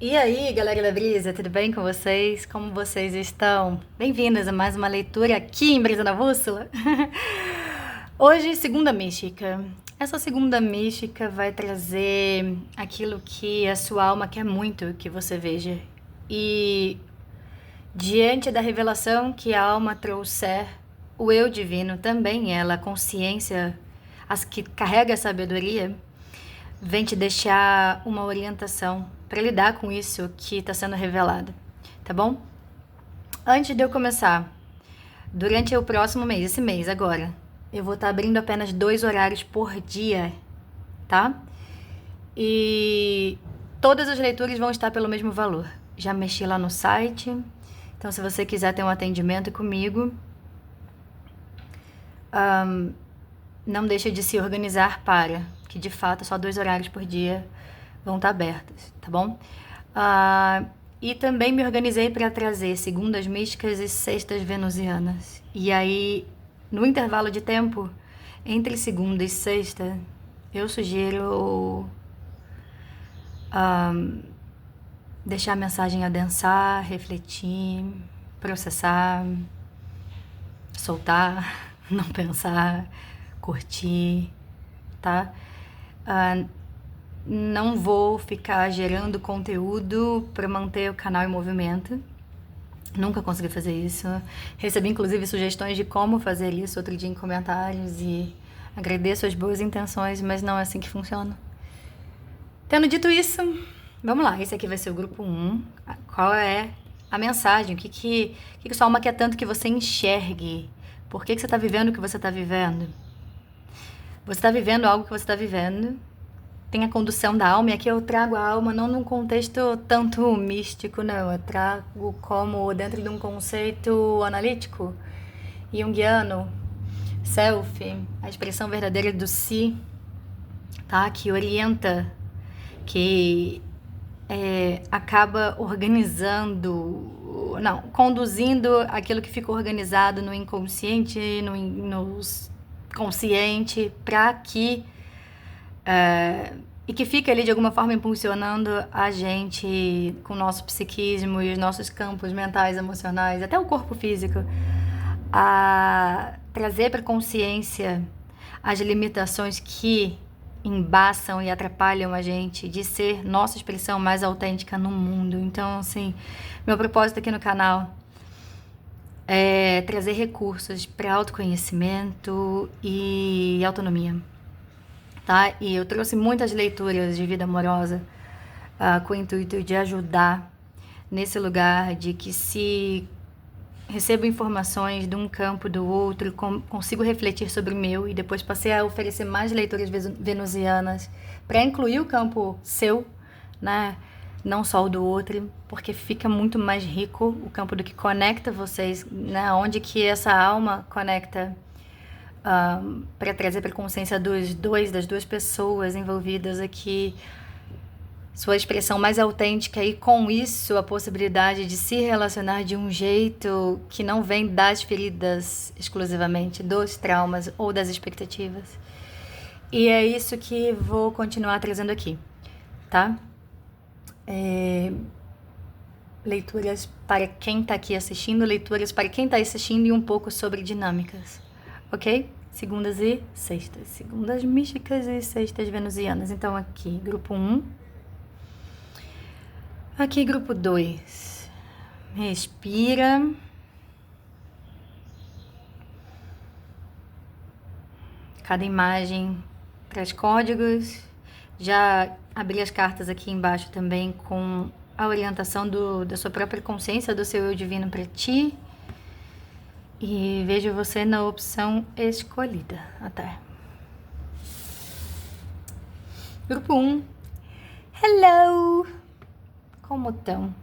E aí, galera da Brisa, tudo bem com vocês? Como vocês estão? Bem-vindas a mais uma leitura aqui em Brisa na Bússola. Hoje, segunda mística. Essa segunda mística vai trazer aquilo que a sua alma quer muito que você veja. E diante da revelação que a alma trouxer, o eu divino também, ela, a consciência, as que carrega a sabedoria, vem te deixar uma orientação para lidar com isso que está sendo revelado, tá bom? Antes de eu começar, durante o próximo mês, esse mês agora, eu vou estar abrindo apenas 2 horários por dia, tá? E todas as leituras vão estar pelo mesmo valor. Já mexi lá no site, então se você quiser ter um atendimento comigo, não deixe de se organizar para que de fato só 2 horários por dia vão estar abertos, tá bom? E também me organizei para trazer segundas místicas e sextas venusianas. E aí, no intervalo de tempo entre segunda e sexta, eu sugiro deixar a mensagem adensar, refletir, processar, soltar, não pensar, curtir, tá? Não vou ficar gerando conteúdo para manter o canal em movimento. Nunca consegui fazer isso. Recebi inclusive sugestões de como fazer isso outro dia em comentários e agradeço as boas intenções, mas não é assim que funciona. Tendo dito isso, vamos lá. Esse aqui vai ser o grupo 1. Qual é a mensagem? O que sua alma quer tanto que você enxergue? Por que você está vivendo o que você está vivendo? Você está vivendo algo que você está vivendo. Tem a condução da alma, e aqui eu trago a alma não num contexto tanto místico, não. Eu trago como dentro de um conceito analítico, junguiano, self, a expressão verdadeira do si, tá? Que orienta, que acaba organizando, não, conduzindo aquilo que ficou organizado no inconsciente, no consciente, para que e que fica ali de alguma forma impulsionando a gente com o nosso psiquismo e os nossos campos mentais, emocionais, até o corpo físico, a trazer para consciência as limitações que embaçam e atrapalham a gente de ser nossa expressão mais autêntica no mundo. Então, assim, meu propósito aqui no canal é trazer recursos para autoconhecimento e autonomia. Tá? E eu trouxe muitas leituras de vida amorosa com o intuito de ajudar nesse lugar de que se recebo informações de um campo do outro, consigo refletir sobre o meu, e depois passei a oferecer mais leituras venusianas para incluir o campo seu, né? Não só o do outro, porque fica muito mais rico o campo do que conecta vocês, né? Onde que essa alma conecta para trazer para consciência das duas pessoas envolvidas aqui sua expressão mais autêntica, e com isso a possibilidade de se relacionar de um jeito que não vem das feridas exclusivamente, dos traumas ou das expectativas. E é isso que vou continuar trazendo aqui, tá? Leituras para quem tá aqui assistindo, leituras para quem tá assistindo e um pouco sobre dinâmicas, ok? Segundas e sextas. Segundas místicas e sextas venusianas. Então aqui, grupo 1. Aqui, grupo 2. Respira. Cada imagem traz códigos. Já abri as cartas aqui embaixo também com a orientação da sua própria consciência, do seu eu divino para ti. E vejo você na opção escolhida. Até. Grupo 1. Hello! Como estão?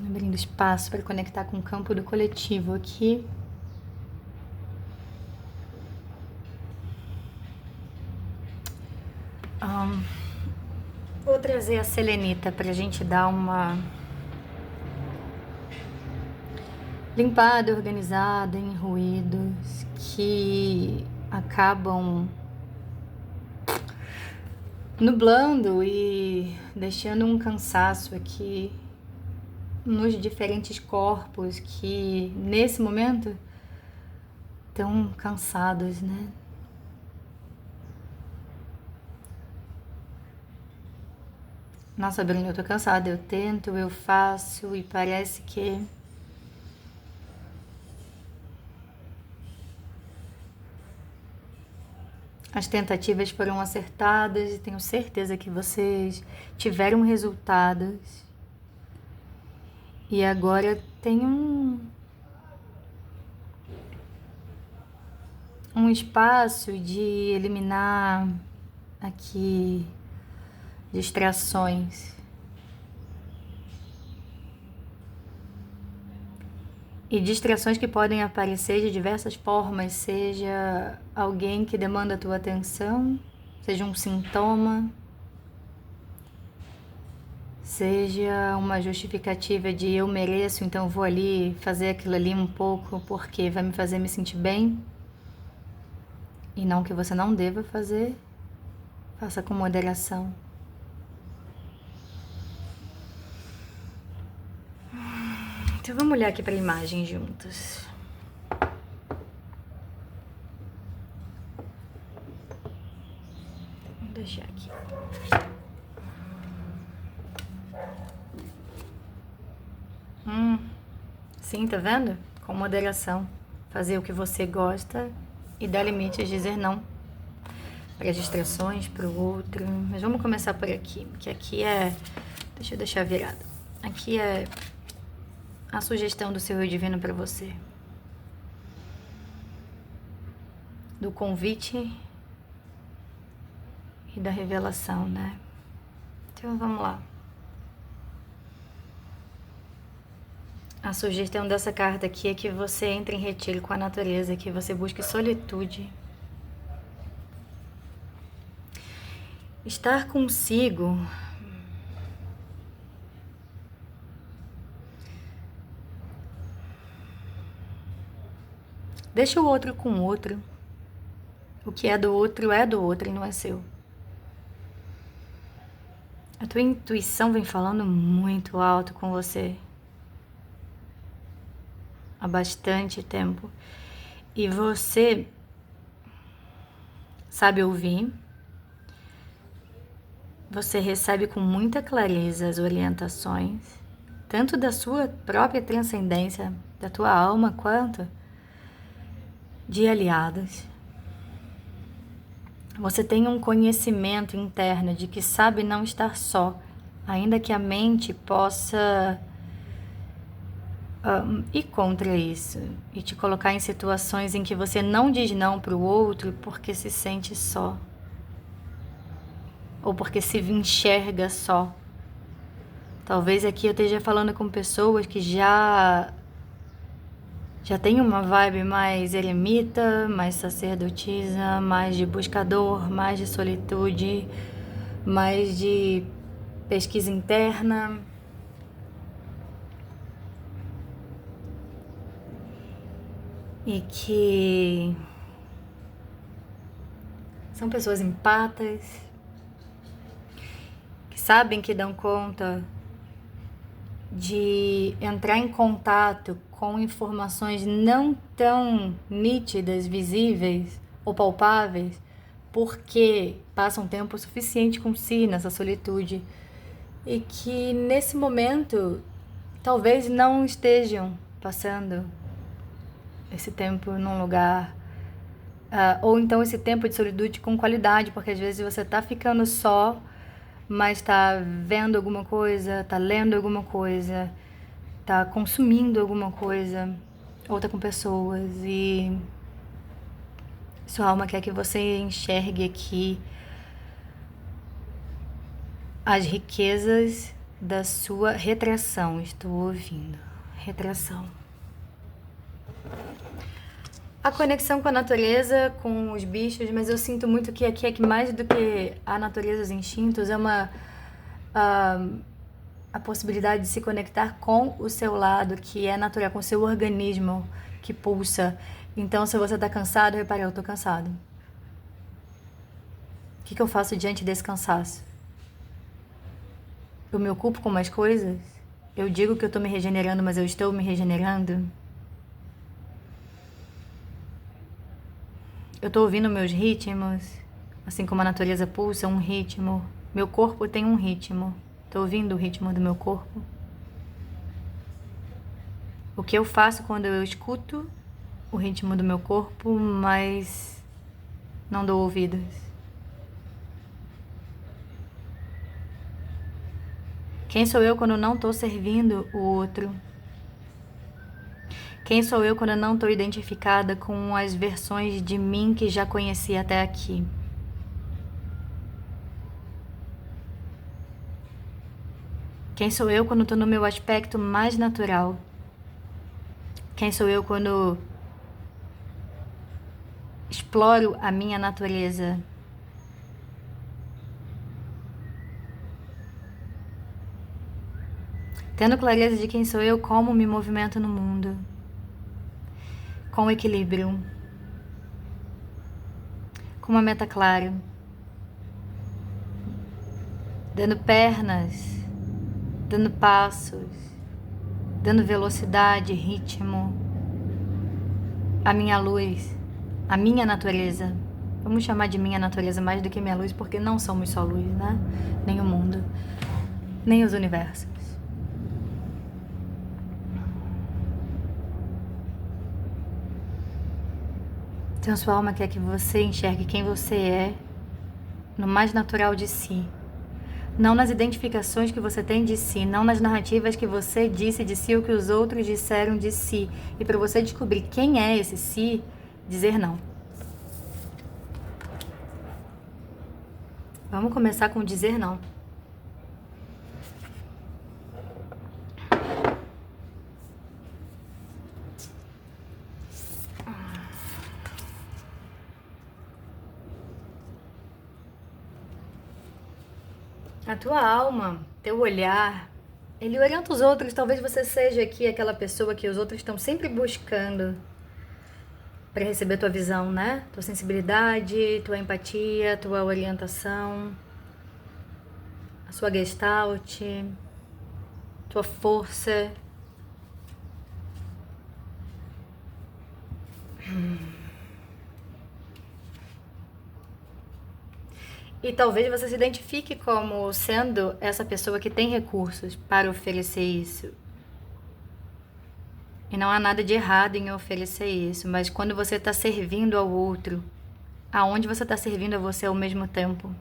Abrindo espaço para conectar com o campo do coletivo aqui. Vou trazer a selenita para a gente dar uma limpada, organizada em ruídos que acabam nublando e deixando um cansaço aqui nos diferentes corpos que nesse momento estão cansados, né? Nossa, Bruna, eu tô cansada, eu tento, eu faço e parece que as tentativas foram acertadas e tenho certeza que vocês tiveram resultados. E agora tem um espaço de eliminar aqui distrações. E distrações que podem aparecer de diversas formas, seja alguém que demanda a tua atenção, seja um sintoma, seja uma justificativa de eu mereço, então vou ali fazer aquilo ali um pouco porque vai me fazer me sentir bem. E não que você não deva fazer, faça com moderação. Então vamos olhar aqui para a imagem juntos. Vou deixar aqui. Sim, tá vendo? Com moderação. Fazer o que você gosta e dar limites, dizer não para as distrações, para o outro. Mas vamos começar por aqui, que aqui é... Deixa eu deixar virado. Aqui é a sugestão do seu eu divino para você. Do convite e da revelação, né? Então vamos lá. A sugestão dessa carta aqui é que você entre em retiro com a natureza, que você busque solitude. Estar consigo deixa o outro com o outro. O que é do outro e não é seu. A tua intuição vem falando muito alto com você há bastante tempo. E você sabe ouvir. Você recebe com muita clareza as orientações, tanto da sua própria transcendência, da tua alma, quanto de aliados. Você tem um conhecimento interno de que sabe não estar só, ainda que a mente possa ir contra isso e te colocar em situações em que você não diz não para o outro porque se sente só ou porque se enxerga só. Talvez aqui eu esteja falando com pessoas que já tem uma vibe mais eremita, mais sacerdotisa, mais de buscador, mais de solitude, mais de pesquisa interna. E que são pessoas empatas, que sabem que dão conta de entrar em contato com informações não tão nítidas, visíveis ou palpáveis, porque passam tempo suficiente com si nessa solitude e que nesse momento talvez não estejam passando esse tempo num lugar, ou então esse tempo de solitude com qualidade, porque às vezes você tá ficando só, mas tá vendo alguma coisa, tá lendo alguma coisa, tá consumindo alguma coisa, ou tá com pessoas, e sua alma quer que você enxergue aqui as riquezas da sua retração. Estou ouvindo. Retração. A conexão com a natureza, com os bichos, mas eu sinto muito que aqui é que mais do que a natureza, os instintos, é a possibilidade de se conectar com o seu lado, que é natural, com o seu organismo que pulsa. Então, se você tá cansado, repare, eu tô cansado. O que eu faço diante desse cansaço? Eu me ocupo com mais coisas? Eu digo que eu tô me regenerando, mas eu estou me regenerando? Eu tô ouvindo meus ritmos, assim como a natureza pulsa um ritmo. Meu corpo tem um ritmo. Tô ouvindo o ritmo do meu corpo. O que eu faço quando eu escuto o ritmo do meu corpo, mas não dou ouvidos? Quem sou eu quando não tô servindo o outro? Quem sou eu quando eu não tô identificada com as versões de mim que já conheci até aqui? Quem sou eu quando tô no meu aspecto mais natural? Quem sou eu quando exploro a minha natureza? Tendo clareza de quem sou eu, como me movimento no mundo, com equilíbrio, com uma meta clara, dando pernas, dando passos, dando velocidade, ritmo, a minha luz, a minha natureza. Vamos chamar de minha natureza mais do que minha luz, porque não somos só luz, né? Nem o mundo, nem os universos. Então, sua alma quer que você enxergue quem você é no mais natural de si. Não nas identificações que você tem de si, não nas narrativas que você disse de si ou que os outros disseram de si. E para você descobrir quem é esse si, dizer não. Vamos começar com dizer não. A tua alma, teu olhar, ele orienta os outros. Talvez você seja aqui aquela pessoa que os outros estão sempre buscando para receber tua visão, né? Tua sensibilidade, tua empatia, tua orientação, a sua gestalt, tua força. E talvez você se identifique como sendo essa pessoa que tem recursos para oferecer isso. E não há nada de errado em oferecer isso, mas quando você está servindo ao outro, aonde você está servindo a você ao mesmo tempo?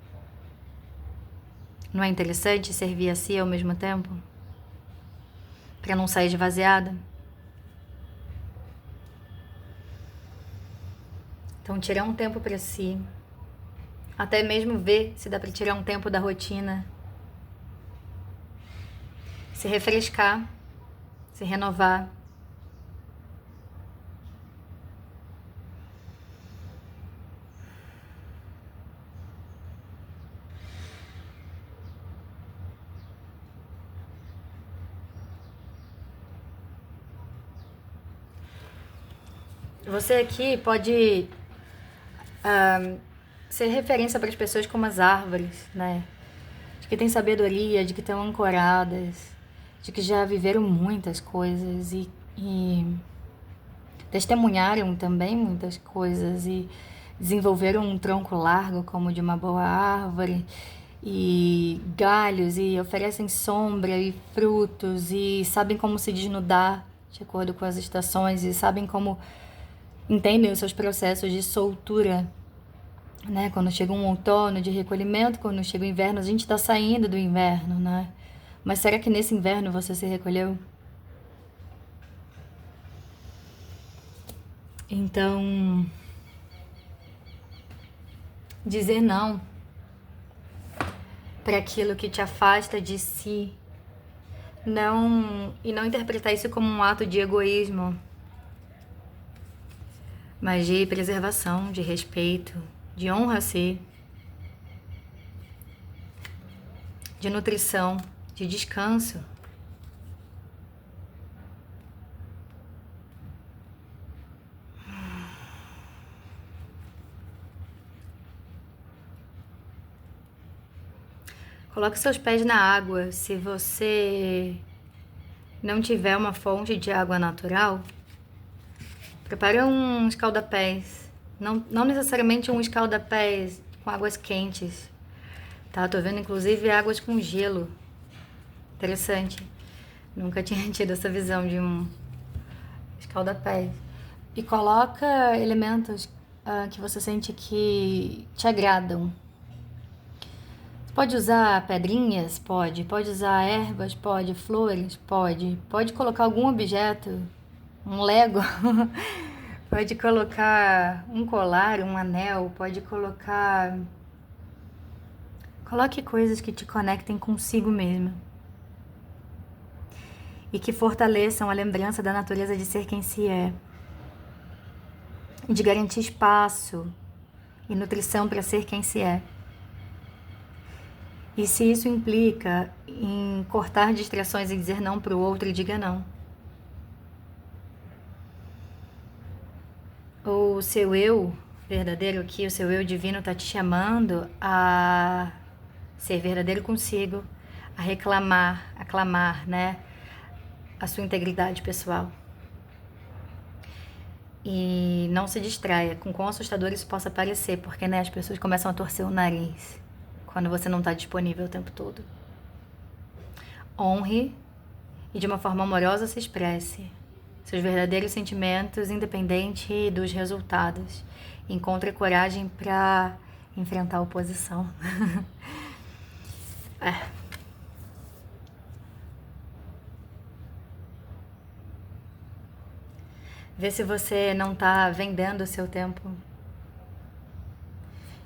Não é interessante servir a si ao mesmo tempo? Para não sair esvaziada? Então, tirar um tempo para si. Até mesmo ver se dá para tirar um tempo da rotina. Se refrescar, se renovar. Você aqui pode ser referência para as pessoas como as árvores, né? De que têm sabedoria, de que estão ancoradas, de que já viveram muitas coisas e testemunharam também muitas coisas e desenvolveram um tronco largo como o de uma boa árvore e galhos e oferecem sombra e frutos e sabem como se desnudar de acordo com as estações e sabem como entendem os seus processos de soltura, né? Quando chega um outono de recolhimento, quando chega o inverno, a gente está saindo do inverno, né? Mas será que nesse inverno você se recolheu? Então, dizer não para aquilo que te afasta de si, não interpretar isso como um ato de egoísmo, mas de preservação, de respeito, de honra a si, de nutrição, de descanso. Coloque seus pés na água. Se você não tiver uma fonte de água natural, prepare um escaldapés. Não necessariamente um escaldapés com águas quentes. Tá? Tô vendo inclusive águas com gelo. Interessante. Nunca tinha tido essa visão de um escaldapés. E coloca elementos que você sente que te agradam. Você pode usar pedrinhas? Pode. Pode usar ervas? Pode. Flores? Pode. Pode colocar algum objeto, um Lego. Pode colocar um colar, um anel. Pode colocar... Coloque coisas que te conectem consigo mesmo. E que fortaleçam a lembrança da natureza de ser quem se é. E de garantir espaço e nutrição para ser quem se é. E se isso implica em cortar distrações e dizer não para o outro, diga não. O seu eu verdadeiro aqui, o seu eu divino está te chamando a ser verdadeiro consigo, a reclamar, aclamar, né? A sua integridade pessoal. E não se distraia com quão assustador isso possa parecer, porque né, as pessoas começam a torcer o nariz quando você não está disponível o tempo todo. Honre e de uma forma amorosa se expresse seus verdadeiros sentimentos, independente dos resultados. Encontre coragem para enfrentar a oposição. Vê se você não está vendendo o seu tempo,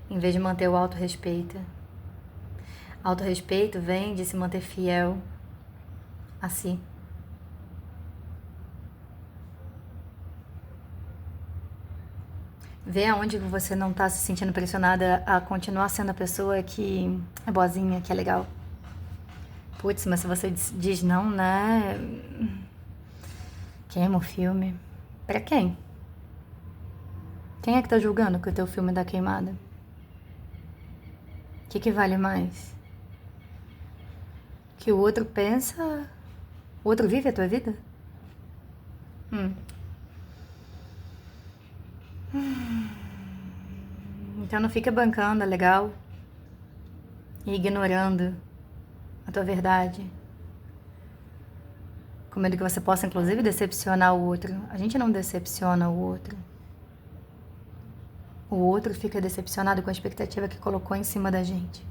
em vez de manter o autorrespeito. Autorrespeito vem de se manter fiel a si. Vê aonde você não está se sentindo pressionada a continuar sendo a pessoa que é boazinha, que é legal. Putz, mas se você diz não, né? Queima o filme. Pra quem? Quem é que tá julgando que o teu filme dá queimada? O que vale mais? Que o outro pensa... O outro vive a tua vida? Então não fica bancando, é legal? E ignorando a tua verdade. Com medo que você possa, inclusive, decepcionar o outro. A gente não decepciona o outro. O outro fica decepcionado com a expectativa que colocou em cima da gente.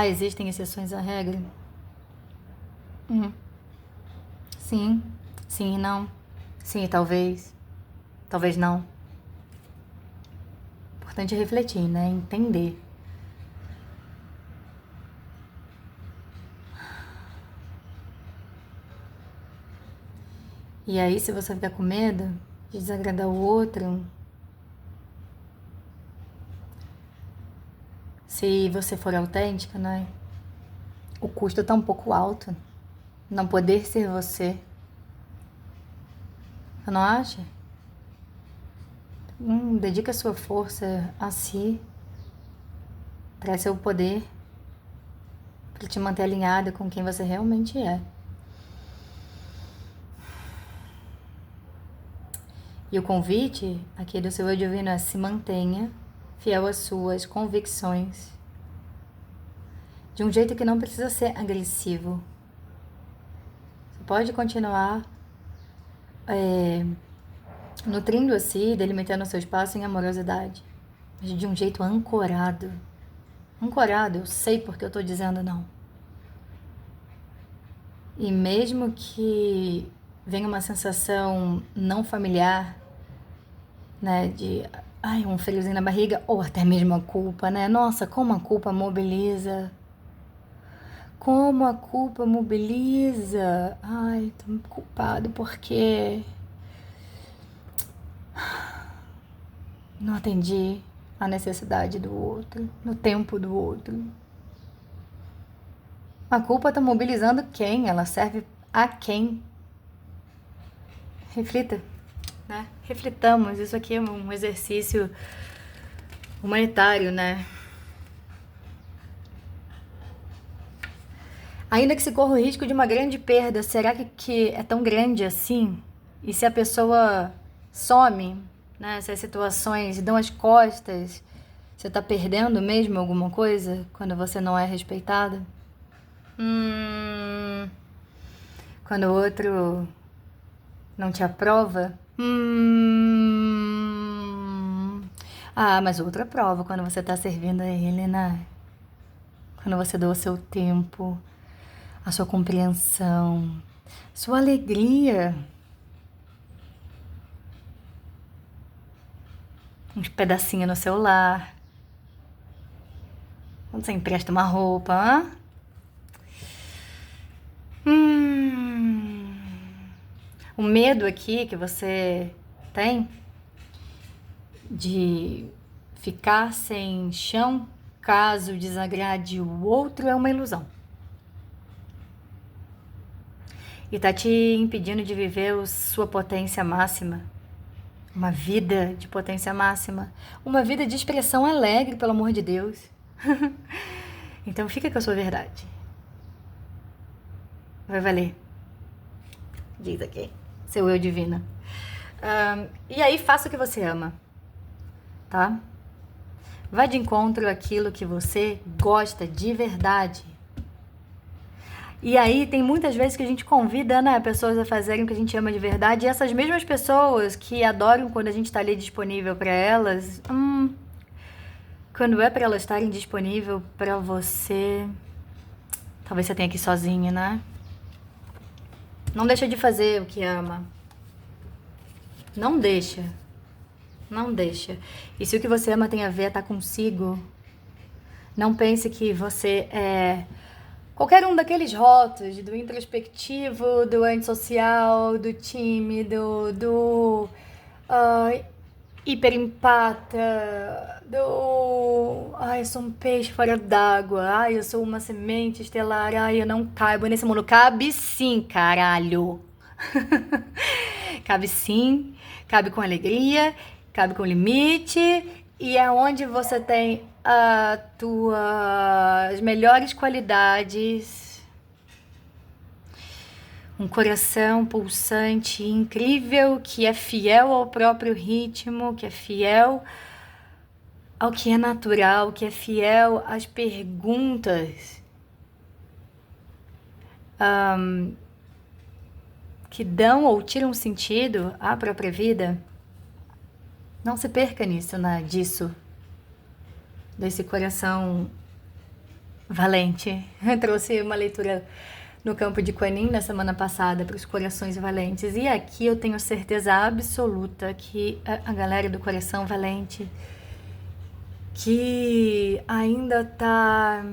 Existem exceções à regra? Sim. Sim e não. Sim e talvez. Talvez não. Importante refletir, né? Entender. E aí, se você ficar com medo de desagradar o outro, se você for autêntica, né? O custo tá um pouco alto. Não poder ser você. Você não acha? Dedica sua força a si. Traz seu poder para te manter alinhada com quem você realmente é. E o convite aqui do seu eu divino é: se mantenha fiel às suas convicções, de um jeito que não precisa ser agressivo. Você pode continuar nutrindo a si, delimitando o seu espaço em amorosidade, mas de um jeito ancorado. Ancorado, eu sei porque eu tô dizendo não. E mesmo que venha uma sensação não familiar, né, de um friozinho na barriga, ou até mesmo a culpa, né? Nossa, como a culpa mobiliza. Como a culpa mobiliza. Tô culpado porque não atendi a necessidade do outro, no tempo do outro. A culpa tá mobilizando quem? Ela serve a quem? Reflita, né? Reflitamos. Isso aqui é um exercício humanitário, né? Ainda que se corra o risco de uma grande perda, será que é tão grande assim? E se a pessoa some, né? Se as situações dão as costas, você tá perdendo mesmo alguma coisa quando você não é respeitada? Quando o outro não te aprova? Ah, mas outra prova quando você tá servindo a ele, né? Quando você dá o seu tempo, a sua compreensão, sua alegria, uns pedacinhos no celular, quando você empresta uma roupa, hã? O medo aqui que você tem de ficar sem chão caso desagrade o outro é uma ilusão. E tá te impedindo de viver sua potência máxima. Uma vida de potência máxima. Uma vida de expressão alegre, pelo amor de Deus. Então fica com a sua verdade. Vai valer. Diz aqui. Seu eu divino. E aí faça o que você ama. Tá? Vai de encontro àquilo que você gosta de verdade. E aí tem muitas vezes que a gente convida, né, pessoas a fazerem o que a gente ama de verdade. E essas mesmas pessoas que adoram quando a gente tá ali disponível para elas, quando é para elas estarem disponível para você, talvez você tenha que ir sozinha, né? Não deixa de fazer o que ama. Não deixa. Não deixa. E se o que você ama tem a ver a estar consigo, não pense que você é qualquer um daqueles rótulos, do introspectivo, do antissocial, do tímido, do hiperempata, do eu sou um peixe fora d'água, eu sou uma semente estelar, eu não caibo nesse mundo. Cabe sim, caralho. Cabe sim, cabe com alegria, cabe com limite, e é onde você tem as tuas melhores qualidades, um coração pulsante, incrível, que é fiel ao próprio ritmo, que é fiel ao que é natural, que é fiel às perguntas que dão ou tiram sentido à própria vida. Não se perca nisso, né? Disso. Desse coração valente. Eu trouxe uma leitura no campo de Kuan Yin na semana passada para os corações valentes. E aqui eu tenho certeza absoluta que a galera do coração valente que ainda tá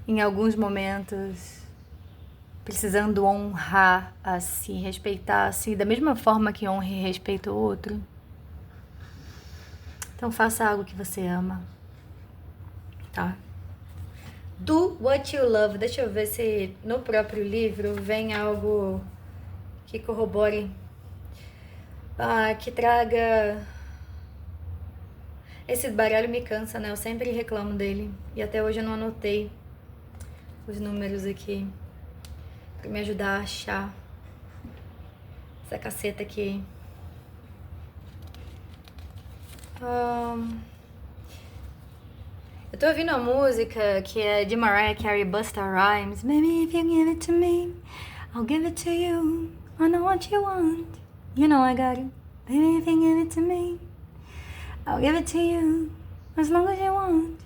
em alguns momentos precisando honrar a si, respeitar a si, da mesma forma que honra e respeita o outro. Então faça algo que você ama, tá? Do what you love. Deixa eu ver se no próprio livro vem algo que corrobore, que traga... Esse baralho me cansa, né? Eu sempre reclamo dele. E até hoje eu não anotei os números aqui pra me ajudar a achar essa caceta aqui. Eu tô ouvindo uma música que é de Mariah Carey, Busta Rhymes. Maybe if you give it to me, I'll give it to you. I know what you want, you know I got it. Maybe if you give it to me, I'll give it to you, as long as you want.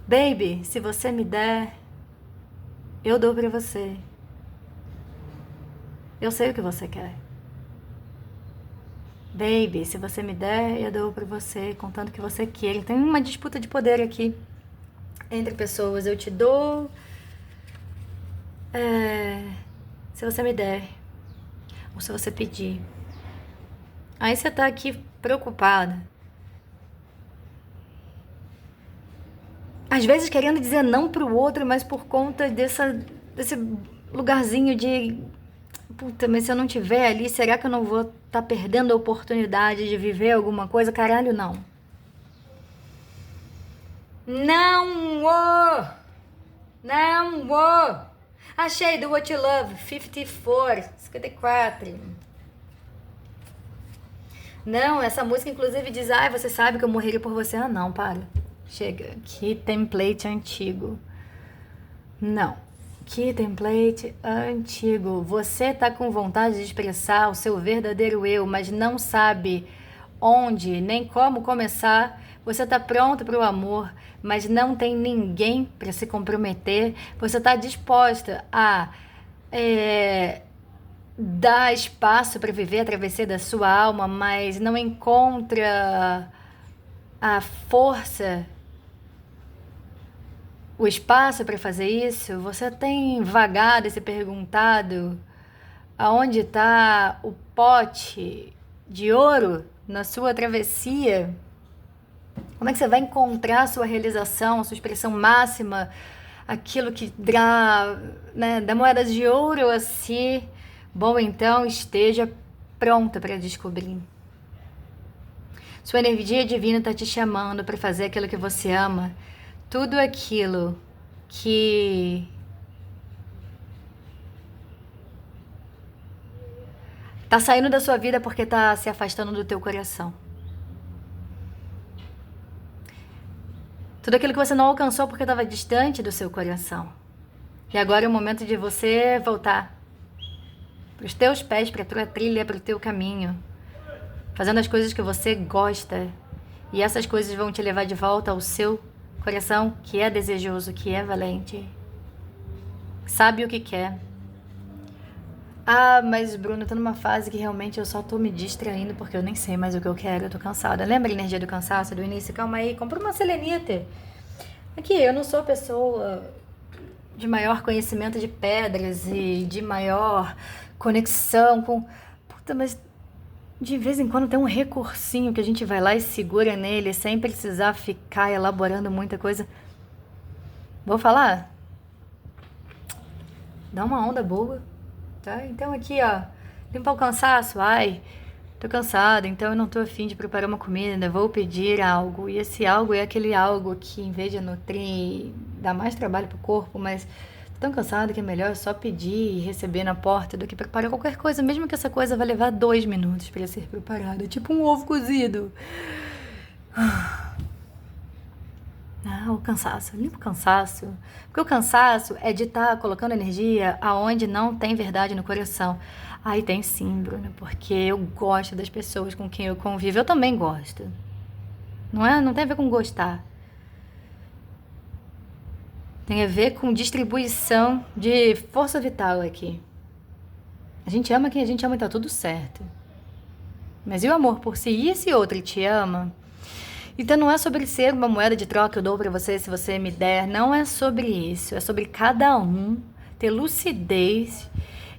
Baby, se você me der, eu dou pra você. Eu sei o que você quer. Baby, se você me der, eu dou pra você, contanto que você queira. Tem uma disputa de poder aqui entre pessoas. Eu te dou, se você me der, ou se você pedir. Aí você tá aqui preocupada, às vezes querendo dizer não pro outro, mas por conta desse lugarzinho de... Puta, mas se eu não tiver ali, será que eu não vou estar perdendo a oportunidade de viver alguma coisa? Caralho, não. Não! Não, uou. Achei, Do What You Love, 54. Não, essa música inclusive diz, ai, você sabe que eu morreria por você. Ah, não, para. Chega, que template antigo. Não, que template antigo. Você tá com vontade de expressar o seu verdadeiro eu, mas não sabe onde nem como começar. Você tá pronto para o amor, mas não tem ninguém para se comprometer. Você tá disposta a dar espaço para viver a travessia da sua alma, mas não encontra a força, o espaço para fazer isso. Você tem vagado e se perguntado aonde está o pote de ouro na sua travessia? Como é que você vai encontrar a sua realização, a sua expressão máxima, aquilo que dá, né, dá moedas de ouro a si? Bom, então esteja pronta para descobrir. Sua energia divina está te chamando para fazer aquilo que você ama. Tudo aquilo que tá saindo da sua vida porque tá se afastando do teu coração. Tudo aquilo que você não alcançou porque estava distante do seu coração. E agora é o momento de você voltar para os teus pés, para a tua trilha, para o teu caminho, fazendo as coisas que você gosta. E essas coisas vão te levar de volta ao seu coração, que é desejoso, que é valente, sabe o que quer. Ah, mas Bruno, eu tô numa fase que realmente eu só tô me distraindo porque eu nem sei mais o que eu quero, eu tô cansada. Lembra a energia do cansaço do início? Calma aí, compra uma selenite. Aqui, eu não sou pessoa de maior conhecimento de pedras e de maior conexão com... Puta, mas de vez em quando tem um recursinho que a gente vai lá e segura nele sem precisar ficar elaborando muita coisa. Vou falar? Dá uma onda boa, tá? Então aqui, ó, limpar o cansaço. Ai, tô cansada, então eu não tô afim de preparar uma comida, vou pedir algo. E esse algo é aquele algo que, em vez de nutrir, dá mais trabalho pro corpo, mas tô tão cansada que é melhor só pedir e receber na porta do que preparar qualquer coisa, mesmo que essa coisa vai levar 2 minutos para ser preparada, tipo um ovo cozido. Ah, o cansaço, limpa o cansaço. Porque o cansaço é de estar colocando energia aonde não tem verdade no coração. Aí tem sim, Bruna, porque eu gosto das pessoas com quem eu convivo. Eu também gosto. Não é? Não tem a ver com gostar. Tem a ver com distribuição de força vital aqui. A gente ama quem a gente ama e tá tudo certo. Mas e o amor por si? E esse outro te ama? Então não é sobre ser uma moeda de troca que eu dou pra você se você me der. Não é sobre isso. É sobre cada um ter lucidez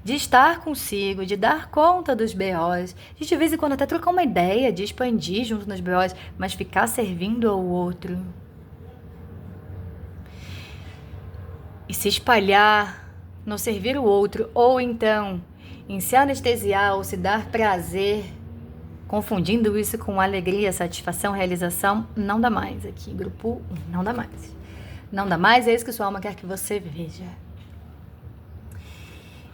de estar consigo, de dar conta dos BOs, de vez em quando até trocar uma ideia, de expandir junto nos BOs, mas ficar servindo ao outro. E se espalhar no servir o outro, ou então em se anestesiar ou se dar prazer, confundindo isso com alegria, satisfação, realização, não dá mais aqui, grupo 1, não dá mais. Não dá mais, é isso que sua alma quer que você veja.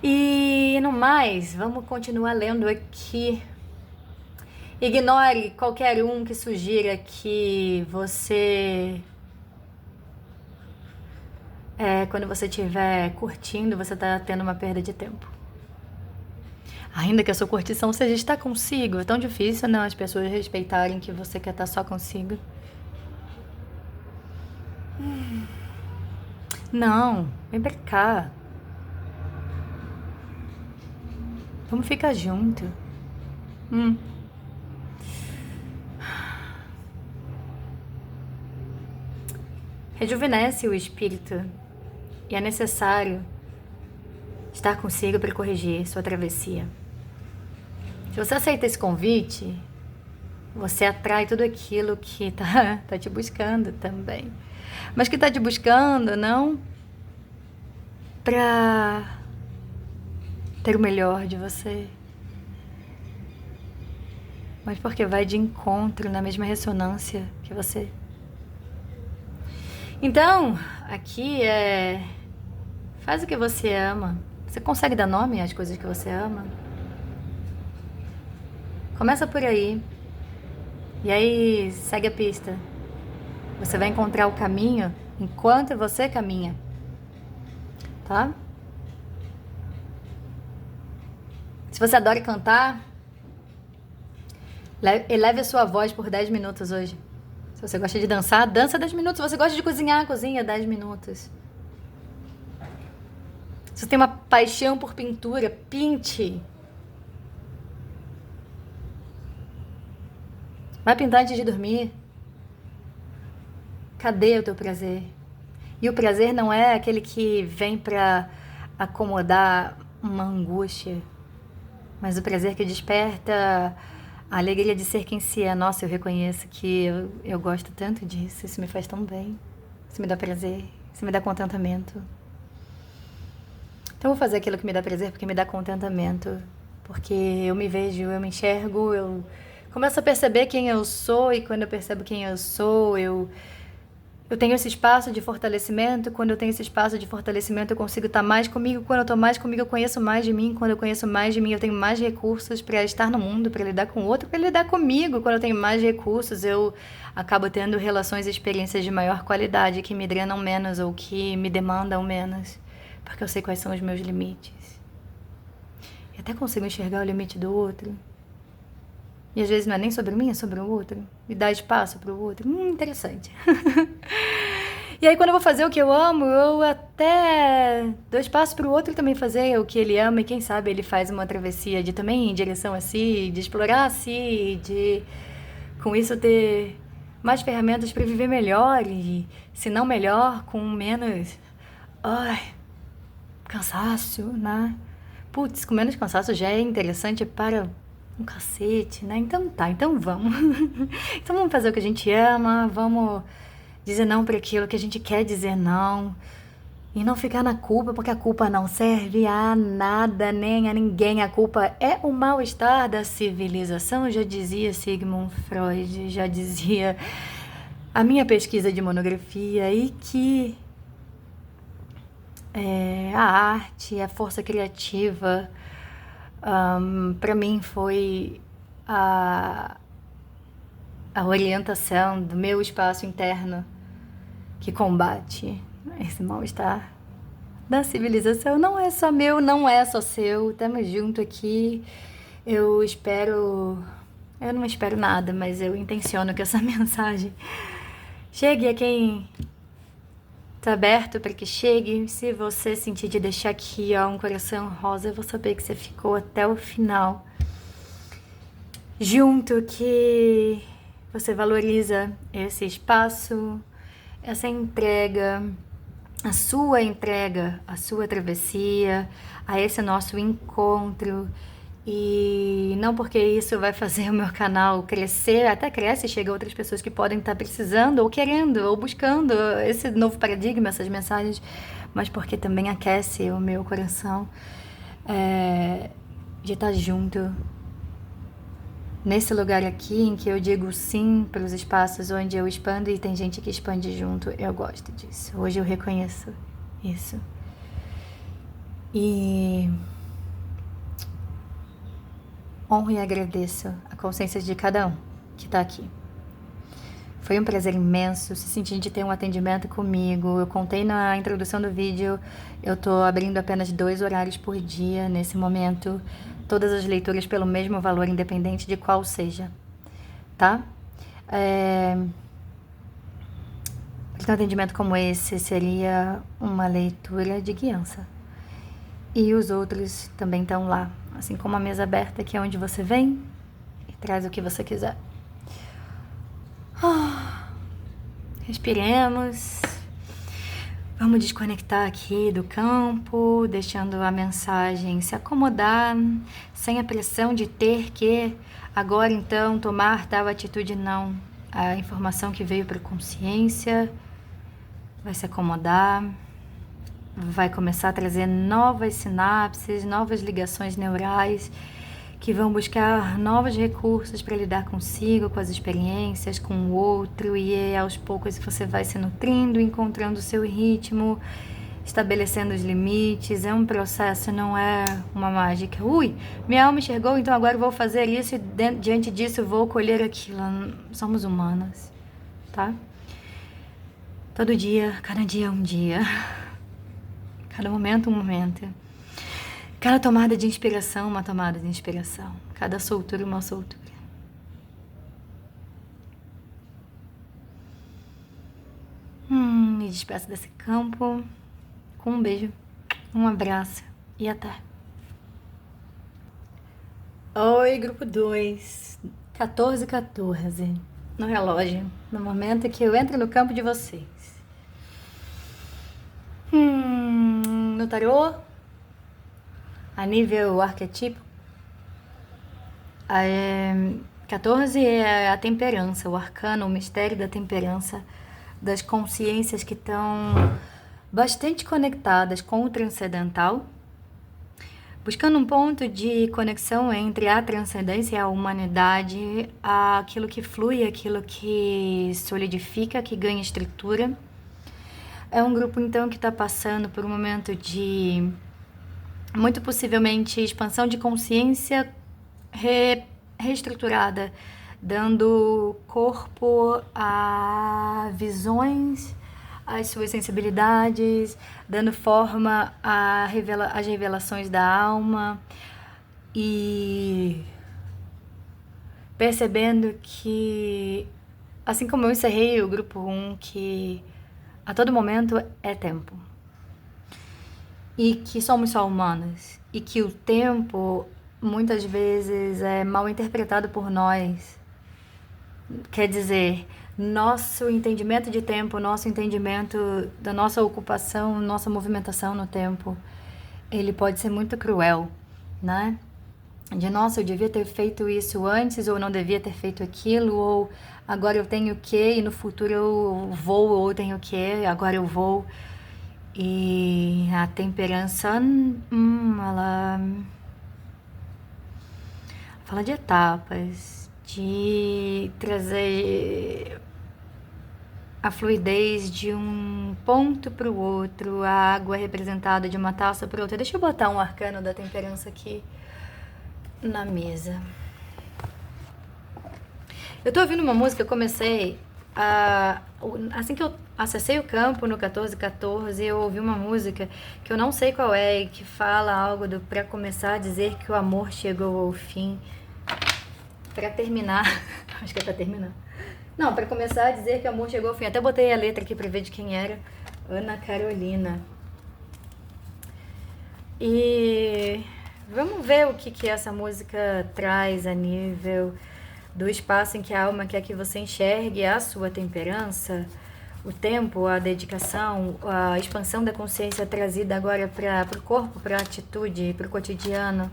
E no mais, vamos continuar lendo aqui. Ignore qualquer um que sugira que você... quando você estiver curtindo, você está tendo uma perda de tempo. Ainda que a sua curtição seja estar consigo, é tão difícil, não, as pessoas respeitarem que você quer estar só consigo. Não, vem pra cá. Vamos ficar junto. Rejuvenesce o espírito. E é necessário estar consigo para corrigir sua travessia. Se você aceita esse convite, você atrai tudo aquilo que tá te buscando também. Mas que tá te buscando não pra ter o melhor de você, mas porque vai de encontro na mesma ressonância que você. Então, aqui é Faz o que você ama. Você consegue dar nome às coisas que você ama? Começa por aí. E aí, segue a pista. Você vai encontrar o caminho enquanto você caminha. Tá? Se você adora cantar, eleve a sua voz por 10 minutos hoje. Se você gosta de dançar, dança 10 minutos. Se você gosta de cozinhar, cozinha 10 minutos. Se você tem uma paixão por pintura, pinte. Vai pintar antes de dormir. Cadê o teu prazer? E o prazer não é aquele que vem pra acomodar uma angústia, mas o prazer que desperta a alegria de ser quem se é. Nossa, eu reconheço que eu gosto tanto disso. Isso me faz tão bem. Isso me dá prazer. Isso me dá contentamento. Então eu vou fazer aquilo que me dá prazer porque me dá contentamento. Porque eu me vejo, eu me enxergo, eu começo a perceber quem eu sou. E quando eu percebo quem eu sou, eu tenho esse espaço de fortalecimento. Quando eu tenho esse espaço de fortalecimento, eu consigo estar mais comigo. Quando eu estou mais comigo, eu conheço mais de mim. Quando eu conheço mais de mim, eu tenho mais recursos para estar no mundo, para lidar com o outro, para lidar comigo. Quando eu tenho mais recursos, eu acabo tendo relações e experiências de maior qualidade, que me drenam menos ou que me demandam menos, porque eu sei quais são os meus limites. E até consigo enxergar o limite do outro. E às vezes não é nem sobre mim, é sobre o outro. E dar espaço pro outro. Interessante. E aí quando eu vou fazer o que eu amo, eu até dou espaço pro outro também fazer o que ele ama. E quem sabe ele faz uma travessia de também em direção a si, de explorar a si, de com isso ter mais ferramentas para viver melhor. E se não melhor, com menos cansaço, né? Putz, com menos cansaço já é interessante para um cacete, né? Então tá, então vamos. Então vamos fazer o que a gente ama, vamos dizer não para aquilo que a gente quer dizer não. E não ficar na culpa, porque a culpa não serve a nada, nem a ninguém. A culpa é o mal-estar da civilização, já dizia Sigmund Freud, já dizia a minha pesquisa de monografia, e que a arte, a força criativa, para mim foi a orientação do meu espaço interno que combate esse mal-estar da civilização. Não é só meu, não é só seu, estamos junto aqui. Eu não espero nada, mas eu intenciono que essa mensagem chegue a quem tá aberto para que chegue. Se você sentir de deixar aqui um coração rosa, eu vou saber que você ficou até o final junto, que você valoriza esse espaço, essa entrega, a sua travessia, a esse nosso encontro. E não porque isso vai fazer o meu canal crescer, até cresce e chega a outras pessoas que podem estar precisando, ou querendo, ou buscando esse novo paradigma, essas mensagens, mas porque também aquece o meu coração de estar junto nesse lugar aqui em que eu digo sim para os espaços onde eu expando e tem gente que expande junto. Eu gosto disso. Hoje eu reconheço isso. E honro e agradeço a consciência de cada um que está aqui. Foi um prazer imenso se sentir de ter um atendimento comigo. Eu contei na introdução do vídeo, eu estou abrindo apenas 2 horários por dia nesse momento. Todas as leituras pelo mesmo valor, independente de qual seja, tá? Um atendimento como esse seria uma leitura de guiança. E os outros também estão lá, assim como a mesa aberta, que é onde você vem e traz o que você quiser. Respiremos. Vamos desconectar aqui do campo, deixando a mensagem se acomodar, sem a pressão de ter que agora então tomar tal atitude. Não. A informação que veio para a consciência vai se acomodar, vai começar a trazer novas sinapses, novas ligações neurais que vão buscar novos recursos para lidar consigo, com as experiências, com o outro, e aos poucos você vai se nutrindo, encontrando o seu ritmo, estabelecendo os limites. É um processo, não é uma mágica. Ui, minha alma enxergou, então agora eu vou fazer isso e diante disso eu vou colher aquilo. Somos humanas, tá? Todo dia, cada dia é um dia. Cada momento, um momento. Cada tomada de inspiração, uma tomada de inspiração. Cada soltura, uma soltura. Me despeço desse campo com um beijo, um abraço e até. Oi, grupo 2, 14h14, no relógio, no momento que eu entro no campo de vocês. No tarô, a nível arquetípico, 14 é a temperança, o arcano, o mistério da temperança, das consciências que estão bastante conectadas com o transcendental, buscando um ponto de conexão entre a transcendência e a humanidade, aquilo que flui, aquilo que solidifica, que ganha estrutura. É um grupo, então, que está passando por um momento de, muito possivelmente, expansão de consciência reestruturada, dando corpo a visões, às suas sensibilidades, dando forma às revelações da alma e percebendo que, assim como eu encerrei o grupo 1, que a todo momento é tempo e que somos só humanas e que o tempo muitas vezes é mal interpretado por nós. Quer dizer, nosso entendimento de tempo, nosso entendimento da nossa ocupação, nossa movimentação no tempo, ele pode ser muito cruel, né? De, nossa, eu devia ter feito isso antes, ou não devia ter feito aquilo, ou agora eu tenho o quê, e no futuro eu vou, ou tenho o quê, agora eu vou. E a temperança, ela fala de etapas, de trazer a fluidez de um ponto para o outro, a água representada de uma taça para outra. Deixa eu botar um arcano da temperança aqui na mesa. Eu tô ouvindo uma música, eu comecei assim que eu acessei o campo no 14h14, eu ouvi uma música que eu não sei qual é e que fala algo do pra começar a dizer que o amor chegou ao fim. Pra terminar, acho que é pra terminar. Não, pra começar a dizer que o amor chegou ao fim. Até botei a letra aqui pra ver de quem era. Ana Carolina. E vamos ver o que essa música traz a nível do espaço em que a alma quer que você enxergue a sua temperança, o tempo, a dedicação, a expansão da consciência trazida agora para o corpo, para a atitude, para o cotidiano,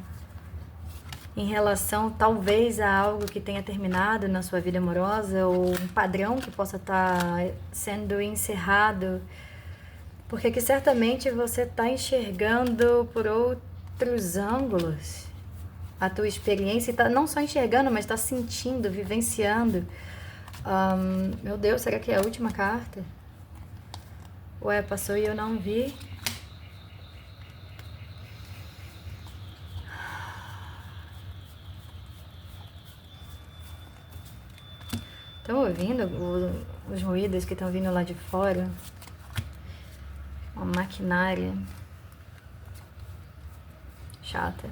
em relação talvez a algo que tenha terminado na sua vida amorosa ou um padrão que possa estar sendo encerrado, porque que certamente você está enxergando por outros ângulos a tua experiência e tá não só enxergando, mas está sentindo, vivenciando. Meu Deus, será que é a última carta? Ué, passou e eu não vi. Estão ouvindo os ruídos que estão vindo lá de fora? Uma maquinária chata.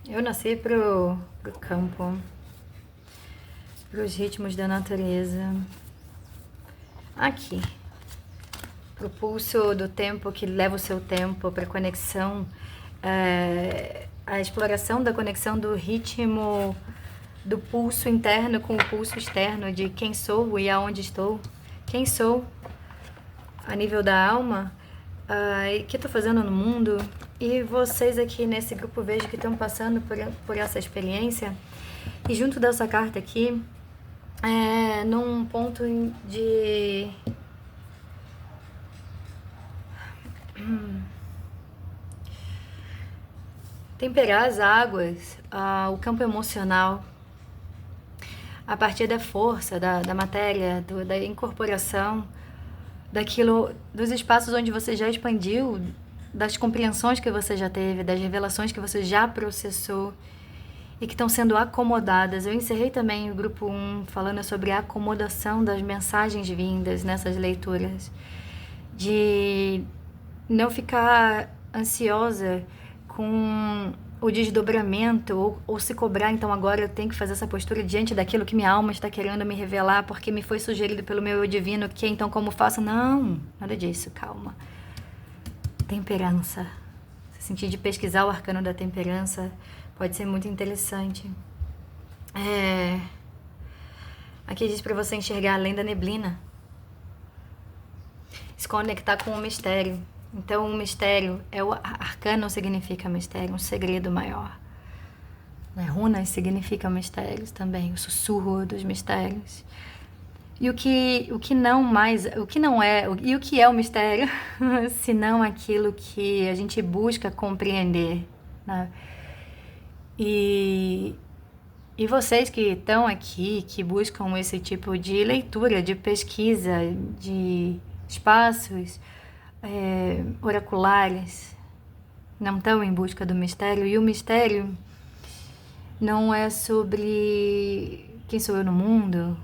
Eu nasci pro campo, pros ritmos da natureza. Aqui, pro pulso do tempo que leva o seu tempo, pra conexão, a exploração da conexão do ritmo do pulso interno com o pulso externo, de quem sou e aonde estou, quem sou a nível da alma, e o que estou fazendo no mundo. E vocês aqui nesse grupo vejo que estão passando por essa experiência. E junto dessa carta aqui, num ponto de temperar as águas, o campo emocional, a partir da força, da matéria, da incorporação, daquilo, dos espaços onde você já expandiu, das compreensões que você já teve, das revelações que você já processou e que estão sendo acomodadas. Eu encerrei também o grupo 1 falando sobre a acomodação das mensagens vindas nessas leituras, de não ficar ansiosa com o desdobramento ou se cobrar, então agora eu tenho que fazer essa postura diante daquilo que minha alma está querendo me revelar porque me foi sugerido pelo meu eu divino, que então como faço? Não, nada disso, calma. Temperança. Se sentir de pesquisar o arcano da temperança pode ser muito interessante. Aqui diz para você enxergar além da neblina, se conectar com o mistério. Então, o mistério, arcano significa mistério, um segredo maior. Runas significa mistérios também, o sussurro dos mistérios. E o que não é, e o que é o mistério, se não aquilo que a gente busca compreender, né? E vocês que estão aqui, que buscam esse tipo de leitura, de pesquisa, de espaços oraculares, não estão em busca do mistério. E o mistério não é sobre quem sou eu no mundo.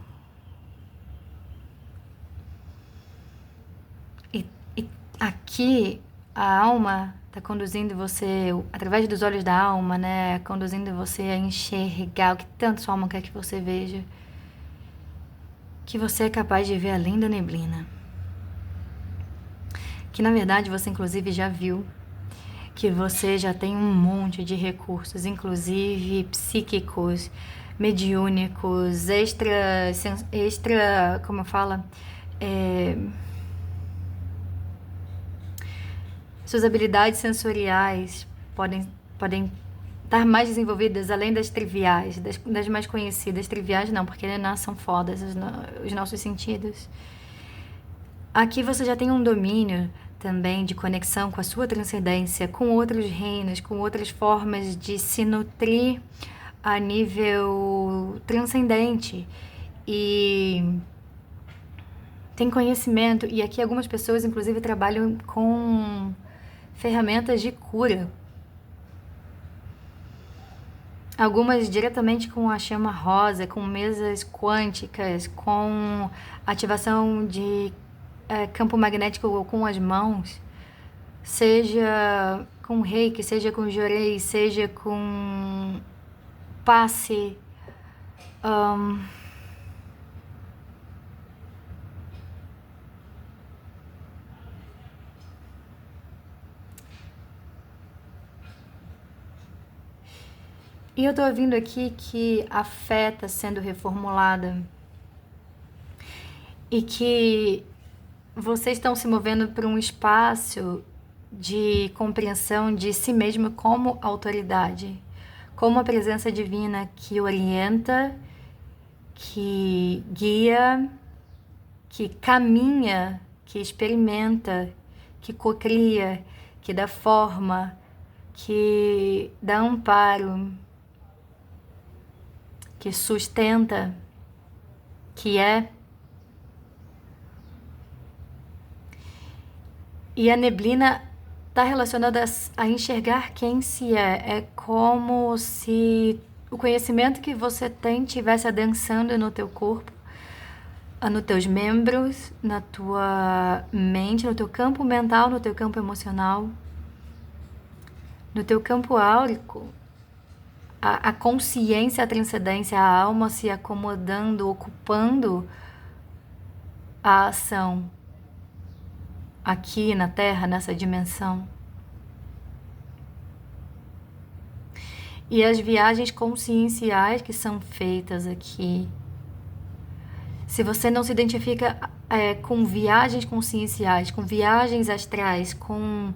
E aqui a alma está conduzindo você, através dos olhos da alma, né? Conduzindo você a enxergar o que tanto sua alma quer que você veja. Que você é capaz de ver além da neblina. Que na verdade você inclusive já viu, que você já tem um monte de recursos, inclusive psíquicos, mediúnicos, como fala, suas habilidades sensoriais podem estar mais desenvolvidas além das triviais, das mais conhecidas. Triviais não, porque não são fodas os nossos sentidos. Aqui você já tem um domínio também de conexão com a sua transcendência, com outros reinos, com outras formas de se nutrir a nível transcendente. E tem conhecimento, e aqui algumas pessoas inclusive trabalham com ferramentas de cura. Algumas diretamente com a chama rosa, com mesas quânticas, com ativação de campo magnético com as mãos, seja com reiki, seja com jorei, seja com passe, e eu tô ouvindo aqui que a fé está sendo reformulada e que vocês estão se movendo para um espaço de compreensão de si mesmo como autoridade, como a presença divina que orienta, que guia, que caminha, que experimenta, que cocria, que dá forma, que dá amparo, que sustenta, que é. E a neblina está relacionada a enxergar quem se é. É como se o conhecimento que você tem estivesse adensando no teu corpo, nos teus membros, na tua mente, no teu campo mental, no teu campo emocional, no teu campo áurico. A consciência, a transcendência, a alma se acomodando, ocupando a ação aqui na Terra, nessa dimensão. E as viagens conscienciais que são feitas aqui. Se você não se identifica com viagens conscienciais, com viagens astrais, com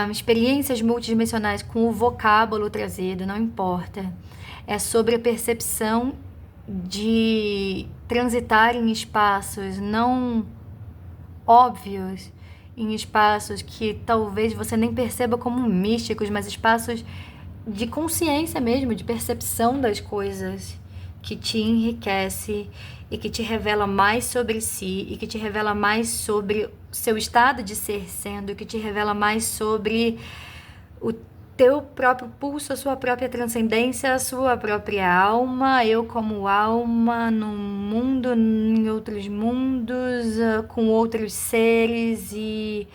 experiências multidimensionais, com o vocábulo trazido, não importa. É sobre a percepção de transitar em espaços não óbvios, em espaços que talvez você nem perceba como místicos, mas espaços de consciência mesmo, de percepção das coisas, que te enriquece e que te revela mais sobre si e que te revela mais sobre seu estado de ser sendo, que te revela mais sobre o teu próprio pulso, a sua própria transcendência, a sua própria alma, eu como alma, num mundo, em outros mundos, com outros seres e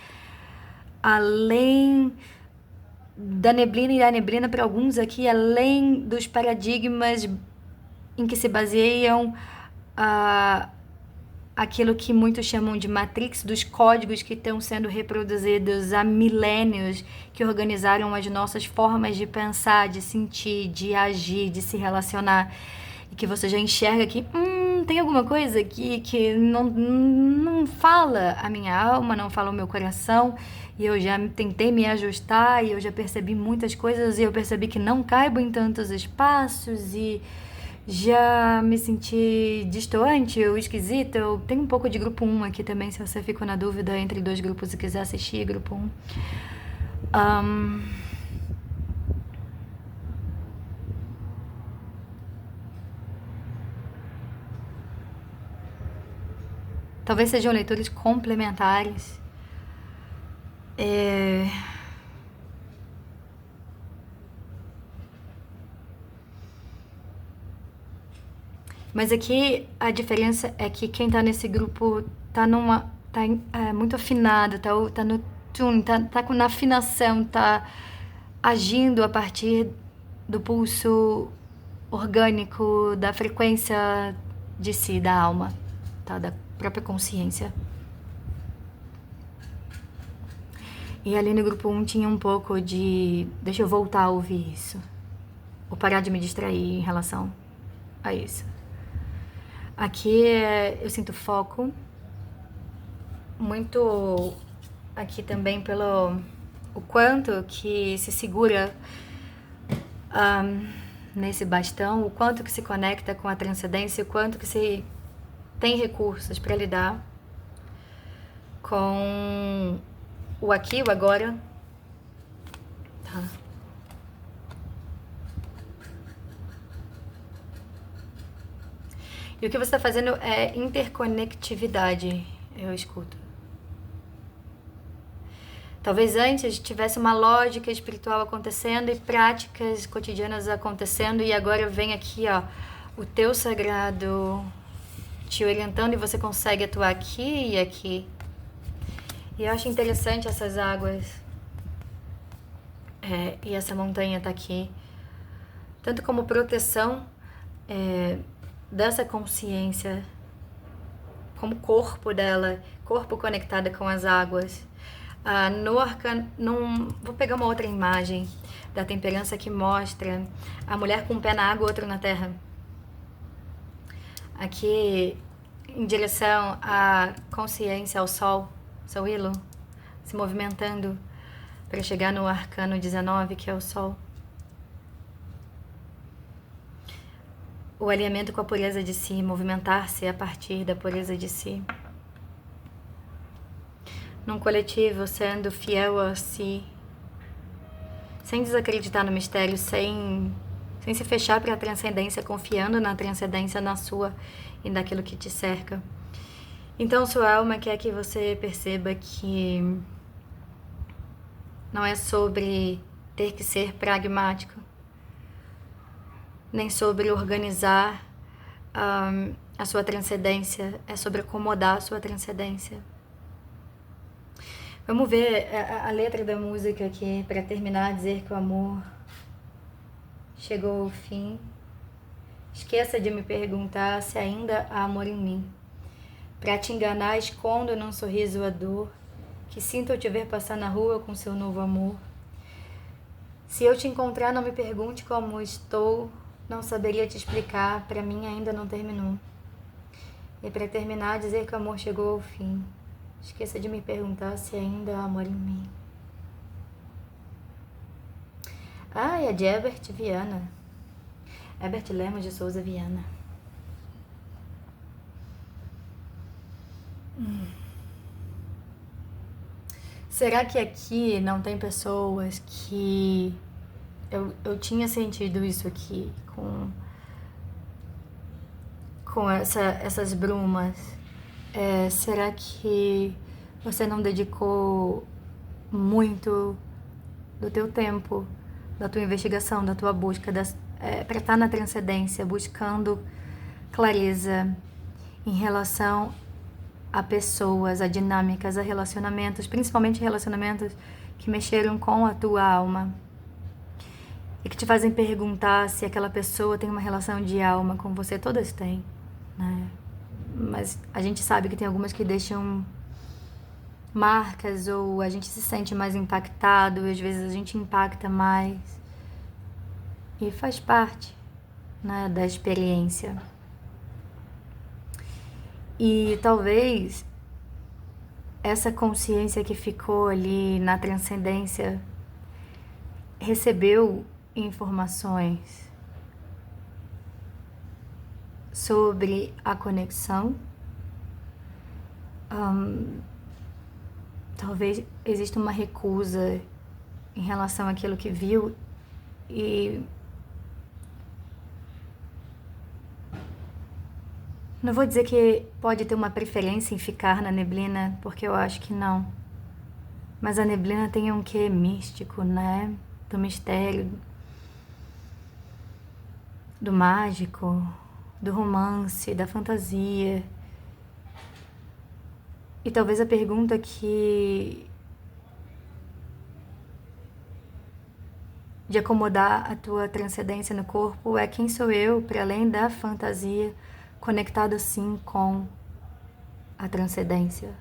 além da neblina e da neblina para alguns aqui, além dos paradigmas em que se baseiam aquilo que muitos chamam de Matrix, dos códigos que estão sendo reproduzidos há milênios, que organizaram as nossas formas de pensar, de sentir, de agir, de se relacionar, e que você já enxerga que tem alguma coisa aqui que não fala a minha alma, não fala o meu coração, e eu já tentei me ajustar, e eu já percebi muitas coisas, e eu percebi que não caibo em tantos espaços, e já me senti distoante ou esquisita. Eu tenho um pouco de grupo 1 aqui também, se você ficou na dúvida entre dois grupos e quiser assistir grupo 1. Talvez sejam leituras complementares. Mas aqui a diferença é que quem tá nesse grupo tá muito afinado, tá no tune, tá na afinação, tá agindo a partir do pulso orgânico, da frequência de si, da alma, tá? Da própria consciência. E ali no grupo 1 tinha um pouco de deixa eu voltar a ouvir isso, ou parar de me distrair em relação a isso. Aqui eu sinto foco, muito aqui também pelo o quanto que se segura nesse bastão, o quanto que se conecta com a transcendência, o quanto que se tem recursos para lidar com o aqui, o agora. Tá. E o que você está fazendo é interconectividade, eu escuto. Talvez antes tivesse uma lógica espiritual acontecendo e práticas cotidianas acontecendo, e agora vem aqui, ó, o teu sagrado te orientando e você consegue atuar aqui e aqui. E eu acho interessante essas águas. E essa montanha tá aqui. Tanto como proteção dessa consciência, como corpo dela, corpo conectada com as águas. No arcano, vou pegar uma outra imagem da temperança que mostra a mulher com um pé na água e outro na terra. Aqui em direção à consciência, ao sol, Sol Ilo, se movimentando para chegar no arcano 19, que é o sol. O alinhamento com a pureza de si, movimentar-se a partir da pureza de si. Num coletivo, sendo fiel a si, sem desacreditar no mistério, sem se fechar para a transcendência, confiando na transcendência, na sua e naquilo que te cerca. Então, sua alma quer que você perceba que não é sobre ter que ser pragmático, nem sobre organizar a sua transcendência, é sobre acomodar a sua transcendência. Vamos ver a letra da música aqui, para terminar, dizer que o amor chegou ao fim. Esqueça de me perguntar se ainda há amor em mim. Pra te enganar, escondo num sorriso a dor, que sinto eu te ver passar na rua com seu novo amor. Se eu te encontrar, não me pergunte como estou, não saberia te explicar, pra mim ainda não terminou. E pra terminar, dizer que o amor chegou ao fim. Esqueça de me perguntar se ainda há amor em mim. É de Herbert Viana. Herbert Lemos de Souza Viana. Será que aqui não tem pessoas que... Eu tinha sentido isso aqui com com essas brumas? Será que você não dedicou muito do teu tempo, da tua investigação, da tua busca, para estar na transcendência, buscando clareza em relação a pessoas, a dinâmicas, a relacionamentos, principalmente relacionamentos que mexeram com a tua alma e que te fazem perguntar se aquela pessoa tem uma relação de alma com você. Todas têm, né? Mas a gente sabe que tem algumas que deixam marcas, ou a gente se sente mais impactado, e às vezes a gente impacta mais, e faz parte, né, da experiência. E talvez essa consciência que ficou ali na transcendência recebeu informações sobre a conexão. Talvez exista uma recusa em relação àquilo que viu, e não vou dizer que pode ter uma preferência em ficar na neblina, porque eu acho que não. Mas a neblina tem um quê místico, né? Do mistério, do mágico, do romance, da fantasia. E talvez a pergunta de acomodar a tua transcendência no corpo é: quem sou eu para além da fantasia, conectado sim com a transcendência?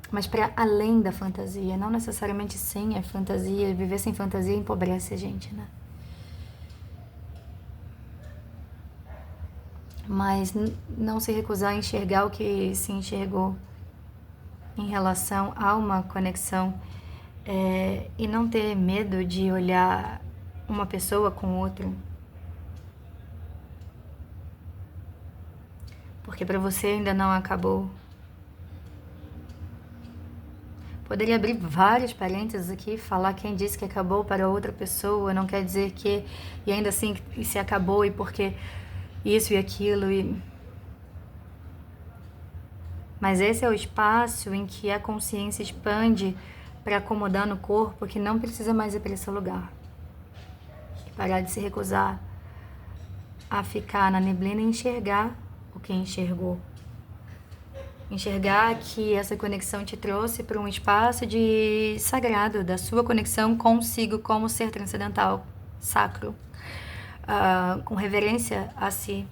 Mas para além da fantasia, não necessariamente sem a fantasia. Viver sem fantasia empobrece a gente, né? Mas não se recusar a enxergar o que se enxergou em relação a uma conexão, e não ter medo de olhar uma pessoa com outra, porque para você ainda não acabou. Poderia abrir vários parênteses aqui, falar quem disse que acabou para outra pessoa, não quer dizer que, e ainda assim se acabou, e porque isso e aquilo, mas esse é o espaço em que a consciência expande para acomodar no corpo, que não precisa mais ir para esse lugar. E parar de se recusar a ficar na neblina e enxergar o que enxergou. Enxergar que essa conexão te trouxe para um espaço de sagrado, da sua conexão consigo como ser transcendental, sacro, com reverência a si,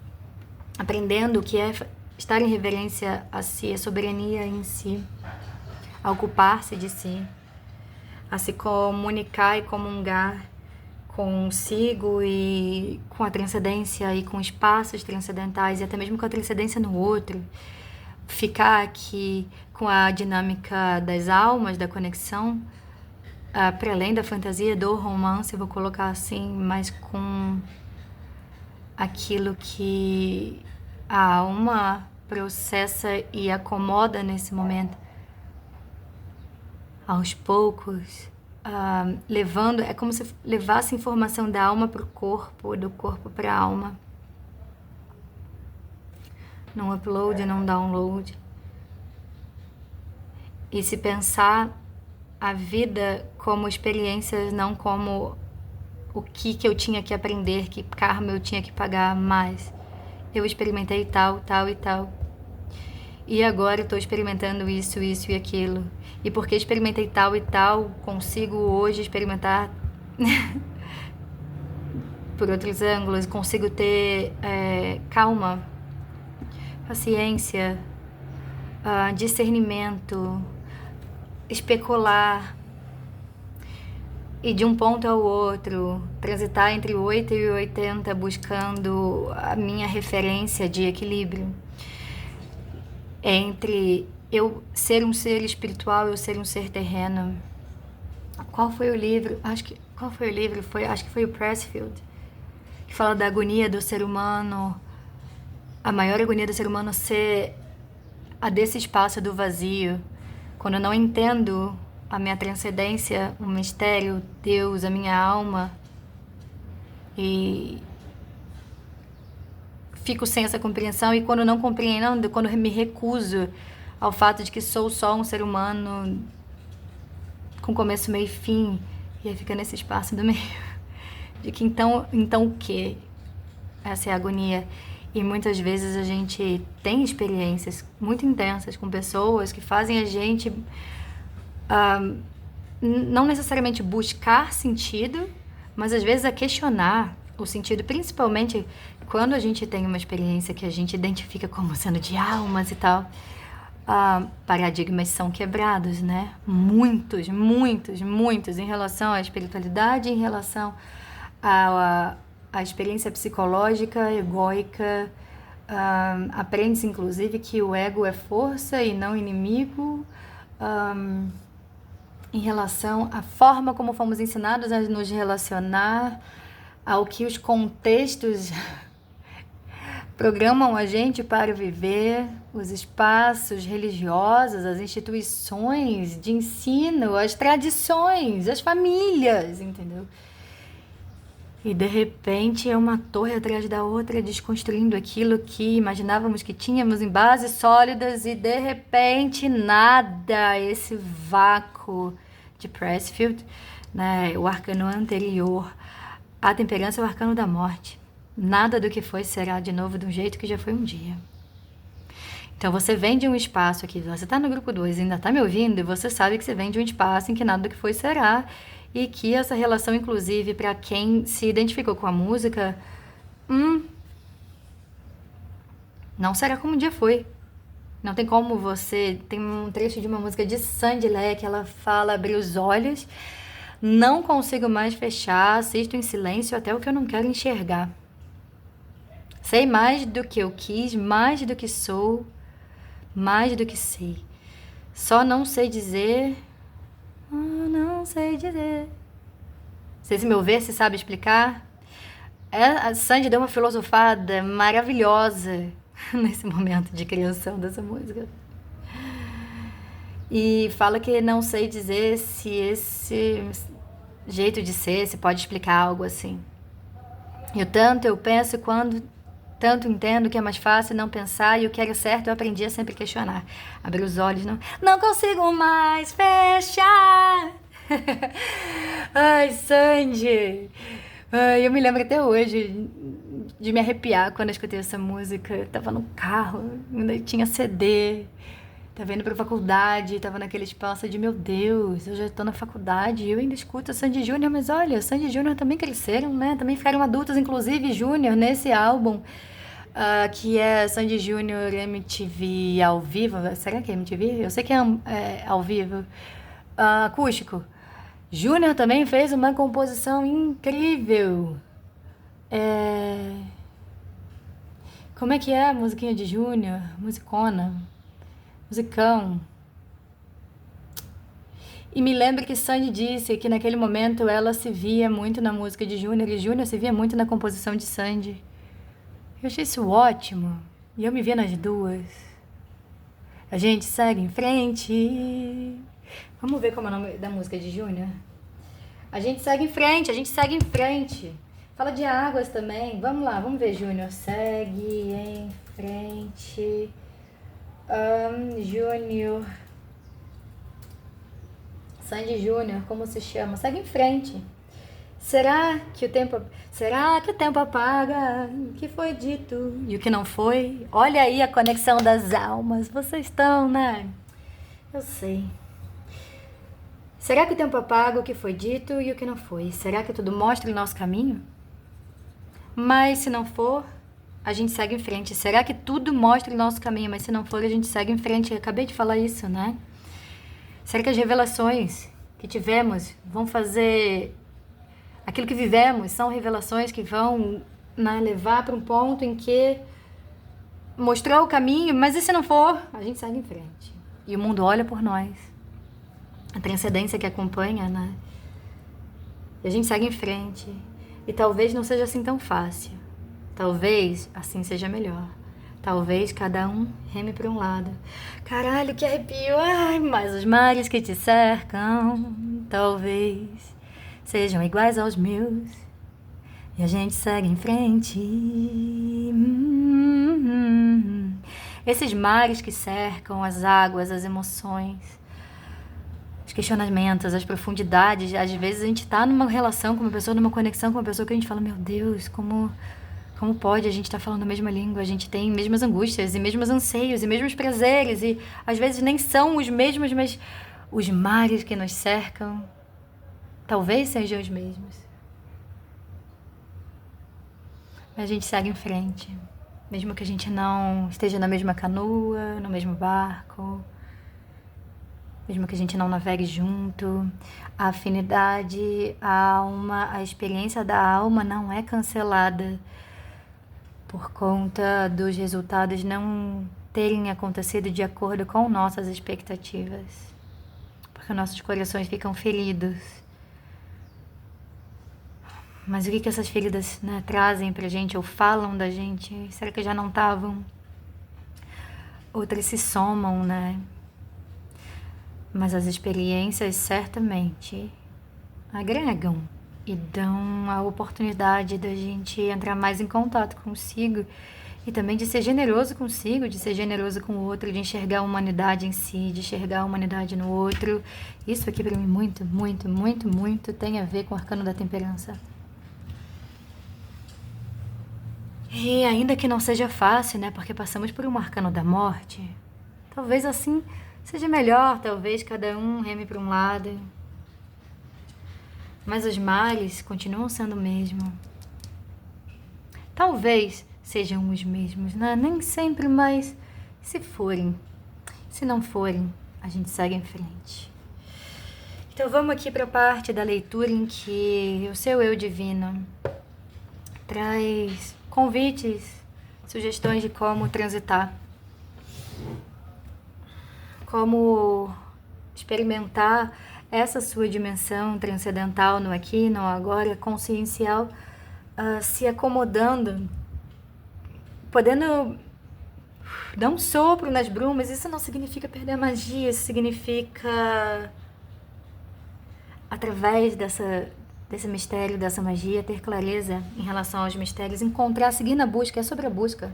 aprendendo o que é estar em reverência a si, a soberania em si, a ocupar-se de si, a se comunicar e comungar consigo e com a transcendência e com espaços transcendentais, e até mesmo com a transcendência no outro. Ficar aqui com a dinâmica das almas, da conexão, para além da fantasia, do romance, vou colocar assim, mas com aquilo que a alma processa e acomoda nesse momento, aos poucos, levando, é como se levasse informação da alma para o corpo, do corpo para a alma. Não upload, não download. E se pensar a vida como experiências, não como o que eu tinha que aprender, que karma eu tinha que pagar mais. Eu experimentei tal, tal e tal. E agora eu estou experimentando isso, isso e aquilo. E porque experimentei tal e tal, consigo hoje experimentar por outros ângulos, consigo ter calma, paciência, discernimento, especular, e de um ponto ao outro, transitar entre o 8 e o 80, buscando a minha referência de equilíbrio entre eu ser um ser espiritual e eu ser um ser terreno. Qual foi o livro? Acho que foi o Pressfield, que fala da agonia do ser humano, a maior agonia do ser humano ser a desse espaço do vazio, quando eu não entendo a minha transcendência, o mistério, Deus, a minha alma, e fico sem essa compreensão e quando não compreendo, quando me recuso ao fato de que sou só um ser humano com começo, meio e fim, e aí fica nesse espaço do meio, de que então o quê? Essa é a agonia. E muitas vezes a gente tem experiências muito intensas com pessoas que fazem a gente não necessariamente buscar sentido, mas às vezes a questionar o sentido, principalmente quando a gente tem uma experiência que a gente identifica como sendo de almas e tal. Paradigmas são quebrados, né? Muitos em relação à espiritualidade, em relação à experiência psicológica, egóica. Aprende-se, inclusive, que o ego é força e não inimigo. Em relação à forma como fomos ensinados a nos relacionar, ao que os contextos programam a gente para viver, os espaços religiosos, as instituições de ensino, as tradições, as famílias, entendeu? E de repente é uma torre atrás da outra, desconstruindo aquilo que imaginávamos que tínhamos em bases sólidas e de repente nada, esse vácuo de Pressfield, né? O arcano anterior, a temperança é o arcano da morte. Nada do que foi será de novo do jeito que já foi um dia. Então você vem de um espaço aqui, você está no grupo 2 e ainda está me ouvindo, e você sabe que você vem de um espaço em que nada do que foi será, e que essa relação, inclusive, para quem se identificou com a música, não será como um dia foi. Não tem como você... Tem um trecho de uma música de Sandy Lé que ela fala: abrir os olhos, não consigo mais fechar, assisto em silêncio até o que eu não quero enxergar. Sei mais do que eu quis, mais do que sou, mais do que sei. Só não sei dizer... não sei dizer. Se me ouvir, se sabe explicar. A Sandy deu uma filosofada maravilhosa nesse momento de criação dessa música. E fala que não sei dizer se esse jeito de ser, se pode explicar algo assim. Eu penso quando tanto entendo que é mais fácil não pensar, e o que era certo eu aprendi a sempre questionar. Abrir os olhos, não consigo mais fechar. Ai, Sandy. Ai, eu me lembro até hoje de me arrepiar quando eu escutei essa música. Eu tava no carro, ainda tinha CD, tava indo pra faculdade, tava naquele espaço de, meu Deus, eu já tô na faculdade e eu ainda escuto a Sandy Júnior, mas olha, Sandy Júnior também cresceram, né? Também ficaram adultos, inclusive Júnior, nesse álbum, que é Sandy Júnior MTV ao vivo. Será que é MTV? Eu sei que é ao vivo. Acústico. Júnior também fez uma composição incrível. Como é que é a musiquinha de Júnior? Musicona. Musicão. E me lembro que Sandy disse que naquele momento ela se via muito na música de Júnior e Júnior se via muito na composição de Sandy. Eu achei isso ótimo. E eu me via nas duas. A gente segue em frente. Vamos ver como é o nome da música de Júnior? A gente segue em frente, a gente segue em frente. Fala de águas também. Vamos lá, vamos ver, Júnior. Segue em frente. Júnior. Sandy Júnior, como se chama? Segue em frente. Será que o tempo apaga o que foi dito e o que não foi? Olha aí a conexão das almas. Vocês estão, né? Eu sei. Será que o tempo apaga o que foi dito e o que não foi? Será que tudo mostra o nosso caminho? Mas se não for, a gente segue em frente. Será que tudo mostra o nosso caminho? Mas se não for, a gente segue em frente. Eu acabei de falar isso, né? Será que as revelações que tivemos vão fazer... Aquilo que vivemos são revelações que vão, né, levar para um ponto em que mostrou o caminho, mas e se não for, a gente segue em frente. E o mundo olha por nós. A transcendência que acompanha, né? E a gente segue em frente. E talvez não seja assim tão fácil. Talvez assim seja melhor. Talvez cada um reme para um lado. Caralho, que arrepio! Ai, mas os mares que te cercam, talvez sejam iguais aos meus. E a gente segue em frente. Esses mares que cercam as águas, as emoções, os questionamentos, as profundidades. Às vezes a gente tá numa relação com uma pessoa, numa conexão com uma pessoa que a gente fala, meu Deus, como pode a gente estar falando a mesma língua? A gente tem mesmas angústias e mesmos anseios e mesmos prazeres e às vezes nem são os mesmos, mas os mares que nos cercam talvez sejam os mesmos. Mas a gente segue em frente, mesmo que a gente não esteja na mesma canoa, no mesmo barco, mesmo que a gente não navegue junto. A afinidade, a alma, a experiência da alma não é cancelada por conta dos resultados não terem acontecido de acordo com nossas expectativas, porque nossos corações ficam feridos. Mas o que essas feridas, né, trazem pra gente ou falam da gente? Será que já não estavam? Outras se somam, né? Mas as experiências certamente agregam e dão a oportunidade da gente entrar mais em contato consigo e também de ser generoso consigo, de ser generoso com o outro, de enxergar a humanidade em si, de enxergar a humanidade no outro. Isso aqui pra mim muito, muito, muito, muito tem a ver com o arcano da temperança. E ainda que não seja fácil, né, porque passamos por um arcano da morte, talvez assim seja melhor, talvez cada um reme para um lado. Mas os mares continuam sendo o mesmo. Talvez sejam os mesmos, né? Nem sempre, mas se forem. Se não forem, a gente segue em frente. Então vamos aqui para a parte da leitura em que o seu eu divino traz convites, sugestões de como transitar, como experimentar essa sua dimensão transcendental no aqui, no agora, consciencial, se acomodando, podendo dar um sopro nas brumas. Isso não significa perder a magia, isso significa, através desse mistério, dessa magia, ter clareza em relação aos mistérios, encontrar, seguir na busca, é sobre a busca.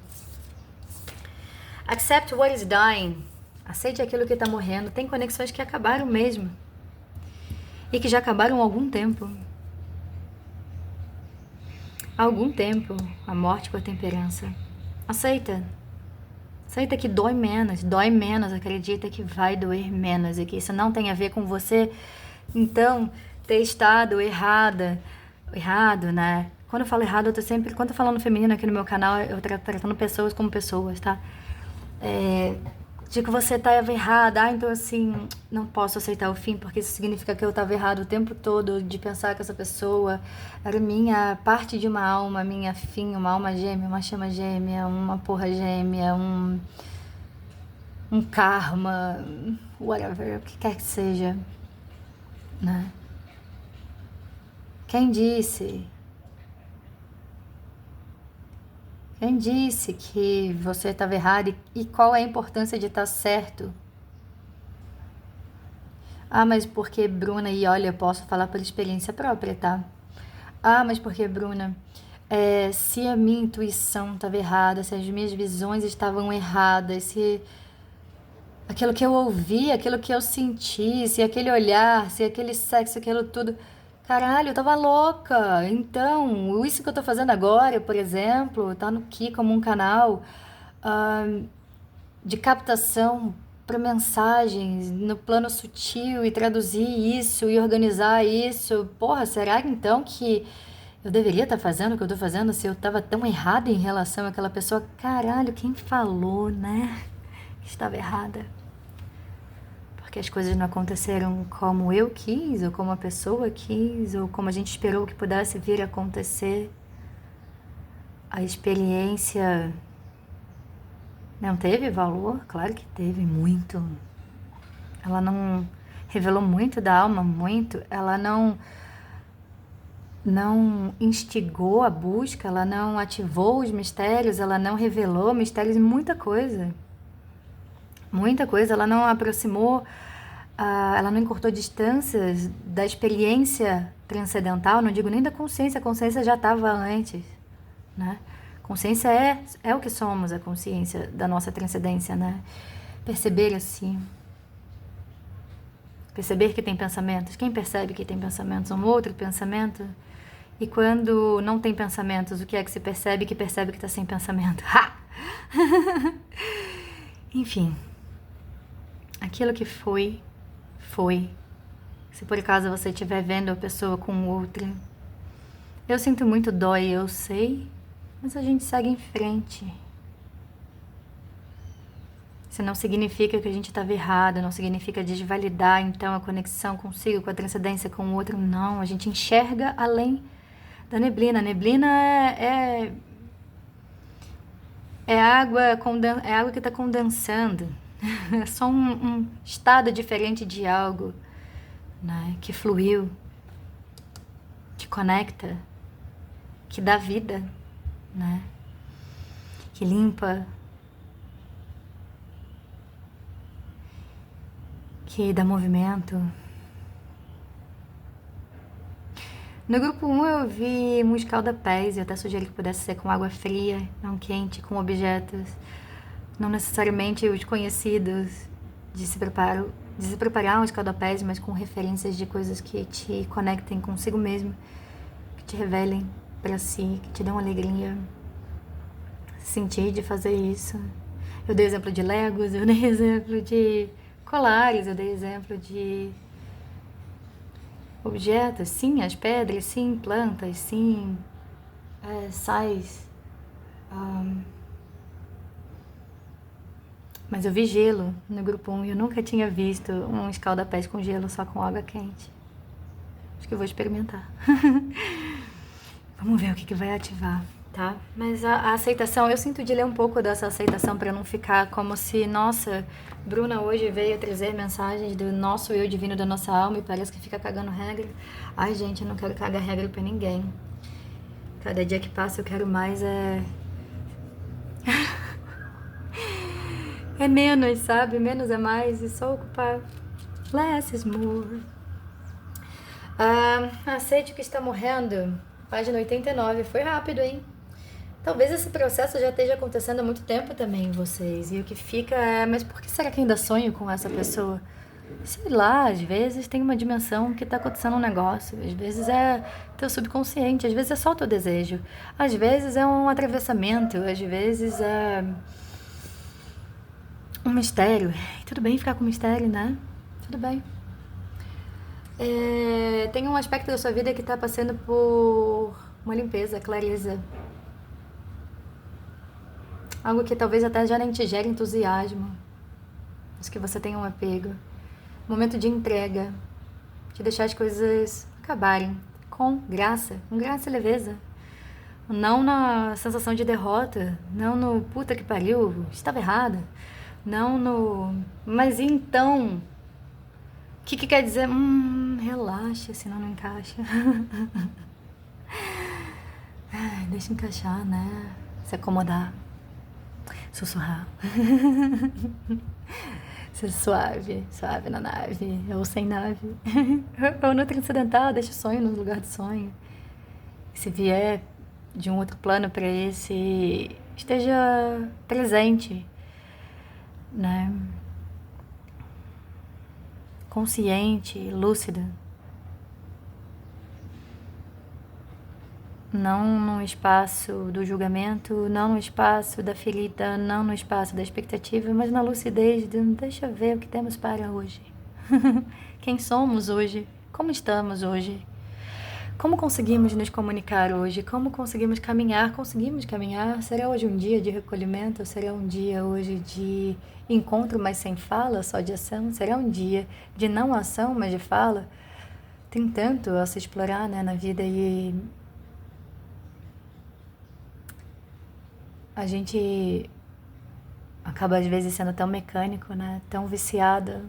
Accept what is dying. Aceite aquilo que está morrendo. Tem conexões que acabaram mesmo. E que já acabaram há algum tempo. Há algum tempo, a morte com a temperança. Aceita. Aceita que dói menos, acredita que vai doer menos e que isso não tem a ver com você, então, ter estado errado, né? Quando eu falo errado, quando eu tô falando feminino aqui no meu canal, eu tratando pessoas como pessoas, tá? De que você estava errada, então assim, não posso aceitar o fim, porque isso significa que eu estava errado o tempo todo, de pensar que essa pessoa era minha parte de uma alma, minha fim, uma alma gêmea, uma chama gêmea, uma porra gêmea, um karma, whatever, o que quer que seja, né? Quem disse que você estava errado e qual é a importância de estar certo? Ah, mas porque Bruna, e olha, eu posso falar por experiência própria, tá? Ah, mas porque Bruna, se a minha intuição estava errada, se as minhas visões estavam erradas, se aquilo que eu ouvi, aquilo que eu senti, se aquele olhar, se aquele sexo, aquilo tudo... Caralho, eu tava louca. Então, isso que eu tô fazendo agora, por exemplo, tá no Ki como um canal de captação para mensagens no plano sutil e traduzir isso e organizar isso. Porra, será então que eu deveria estar fazendo o que eu tô fazendo se eu tava tão errada em relação àquela pessoa? Caralho, quem falou, né? Que estava errada. Que as coisas não aconteceram como eu quis, ou como a pessoa quis, ou como a gente esperou que pudesse vir a acontecer. A experiência não teve valor? Claro que teve, muito. Ela não revelou muito da alma, muito. Ela não instigou a busca, ela não ativou os mistérios, ela não revelou mistérios, muita coisa. Muita coisa, ela não aproximou, ela não encurtou distâncias da experiência transcendental, não digo nem da consciência, a consciência já estava antes, né? Consciência é o que somos, a consciência da nossa transcendência, né? Perceber assim. Perceber que tem pensamentos. Quem percebe que tem pensamentos? Um outro pensamento. E quando não tem pensamentos, o que é que se percebe que está sem pensamento? Ha! Enfim. Aquilo que foi, foi. Se por acaso você estiver vendo a pessoa com outra, eu sinto muito dó e eu sei, mas a gente segue em frente. Isso não significa que a gente estava errado, não significa desvalidar então a conexão consigo, com a transcendência, com o outro. Não, a gente enxerga além da neblina. A neblina é água, é água que está condensando. É só um estado diferente de algo, né, que fluiu, que conecta, que dá vida, né, que limpa, que dá movimento. No grupo 1 eu vi um escalda-pés e eu até sugeri que pudesse ser com água fria, não quente, com objetos, não necessariamente os conhecidos de se preparar um escalda-pés, mas com referências de coisas que te conectem consigo mesmo, que te revelem para si, que te dão alegria, sentir de fazer isso. Eu dei exemplo de Legos, eu dei exemplo de colares, eu dei exemplo de objetos, sim, as pedras, sim, plantas, sim, sais. Mas eu vi gelo no grupo 1 e eu nunca tinha visto um escalda-pés com gelo, só com água quente. Acho que eu vou experimentar. Vamos ver o que vai ativar, tá? Mas a aceitação, eu sinto de ler um pouco dessa aceitação para não ficar como se, nossa, Bruna hoje veio trazer mensagens do nosso eu divino da nossa alma e parece que fica cagando regra. Ai, gente, eu não quero cagar regra pra ninguém. Cada dia que passa eu quero mais é menos, sabe? Menos é mais e só ocupar. Less is more. Aceite o que está morrendo. Página 89. Foi rápido, hein? Talvez esse processo já esteja acontecendo há muito tempo também em vocês. E o que fica é, mas por que será que ainda sonho com essa pessoa? Sei lá, às vezes tem uma dimensão que tá acontecendo um negócio. Às vezes é teu subconsciente, às vezes é só o teu desejo. Às vezes é um atravessamento, às vezes é um mistério. E tudo bem ficar com mistério, né? Tudo bem. Tem um aspecto da sua vida que tá passando por uma limpeza, clareza. Algo que talvez até já nem te gere entusiasmo, mas que você tem um apego. Momento de entrega, de deixar as coisas acabarem com graça e leveza. Não na sensação de derrota, não no puta que pariu, estava errada. Não no... Mas então... O que quer dizer? Relaxa, senão não encaixa. Deixa encaixar, né? Se acomodar. Sussurrar. Ser suave, suave na nave, ou sem nave. Ou no transcendental, deixa o sonho no lugar do sonho. Se vier de um outro plano para esse, esteja presente, né? Consciente, lúcida. Não no espaço do julgamento, não no espaço da ferida, não no espaço da expectativa, mas na lucidez de deixa eu ver o que temos para hoje. Quem somos hoje? Como estamos hoje? Como conseguimos nos comunicar hoje? Como conseguimos caminhar? Conseguimos caminhar? Será hoje um dia de recolhimento? Será um dia hoje de encontro, mas sem fala, só de ação? Será um dia de não ação, mas de fala? Tem tanto a se explorar, né, na vida e a gente acaba às vezes sendo tão mecânico, né? Tão viciada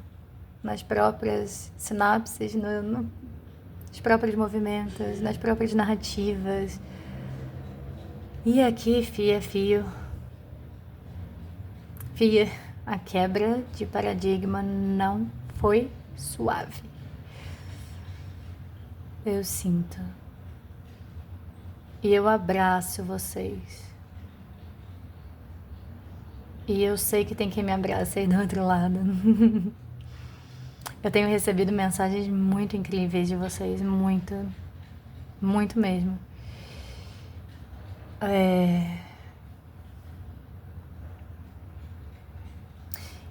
nas próprias sinapses, nos próprios movimentos, nas próprias narrativas. E aqui, fia, fio. Fia, a quebra de paradigma não foi suave. Eu sinto. E eu abraço vocês. E eu sei que tem quem me abraça aí do outro lado. Eu tenho recebido mensagens muito incríveis de vocês, muito, muito mesmo.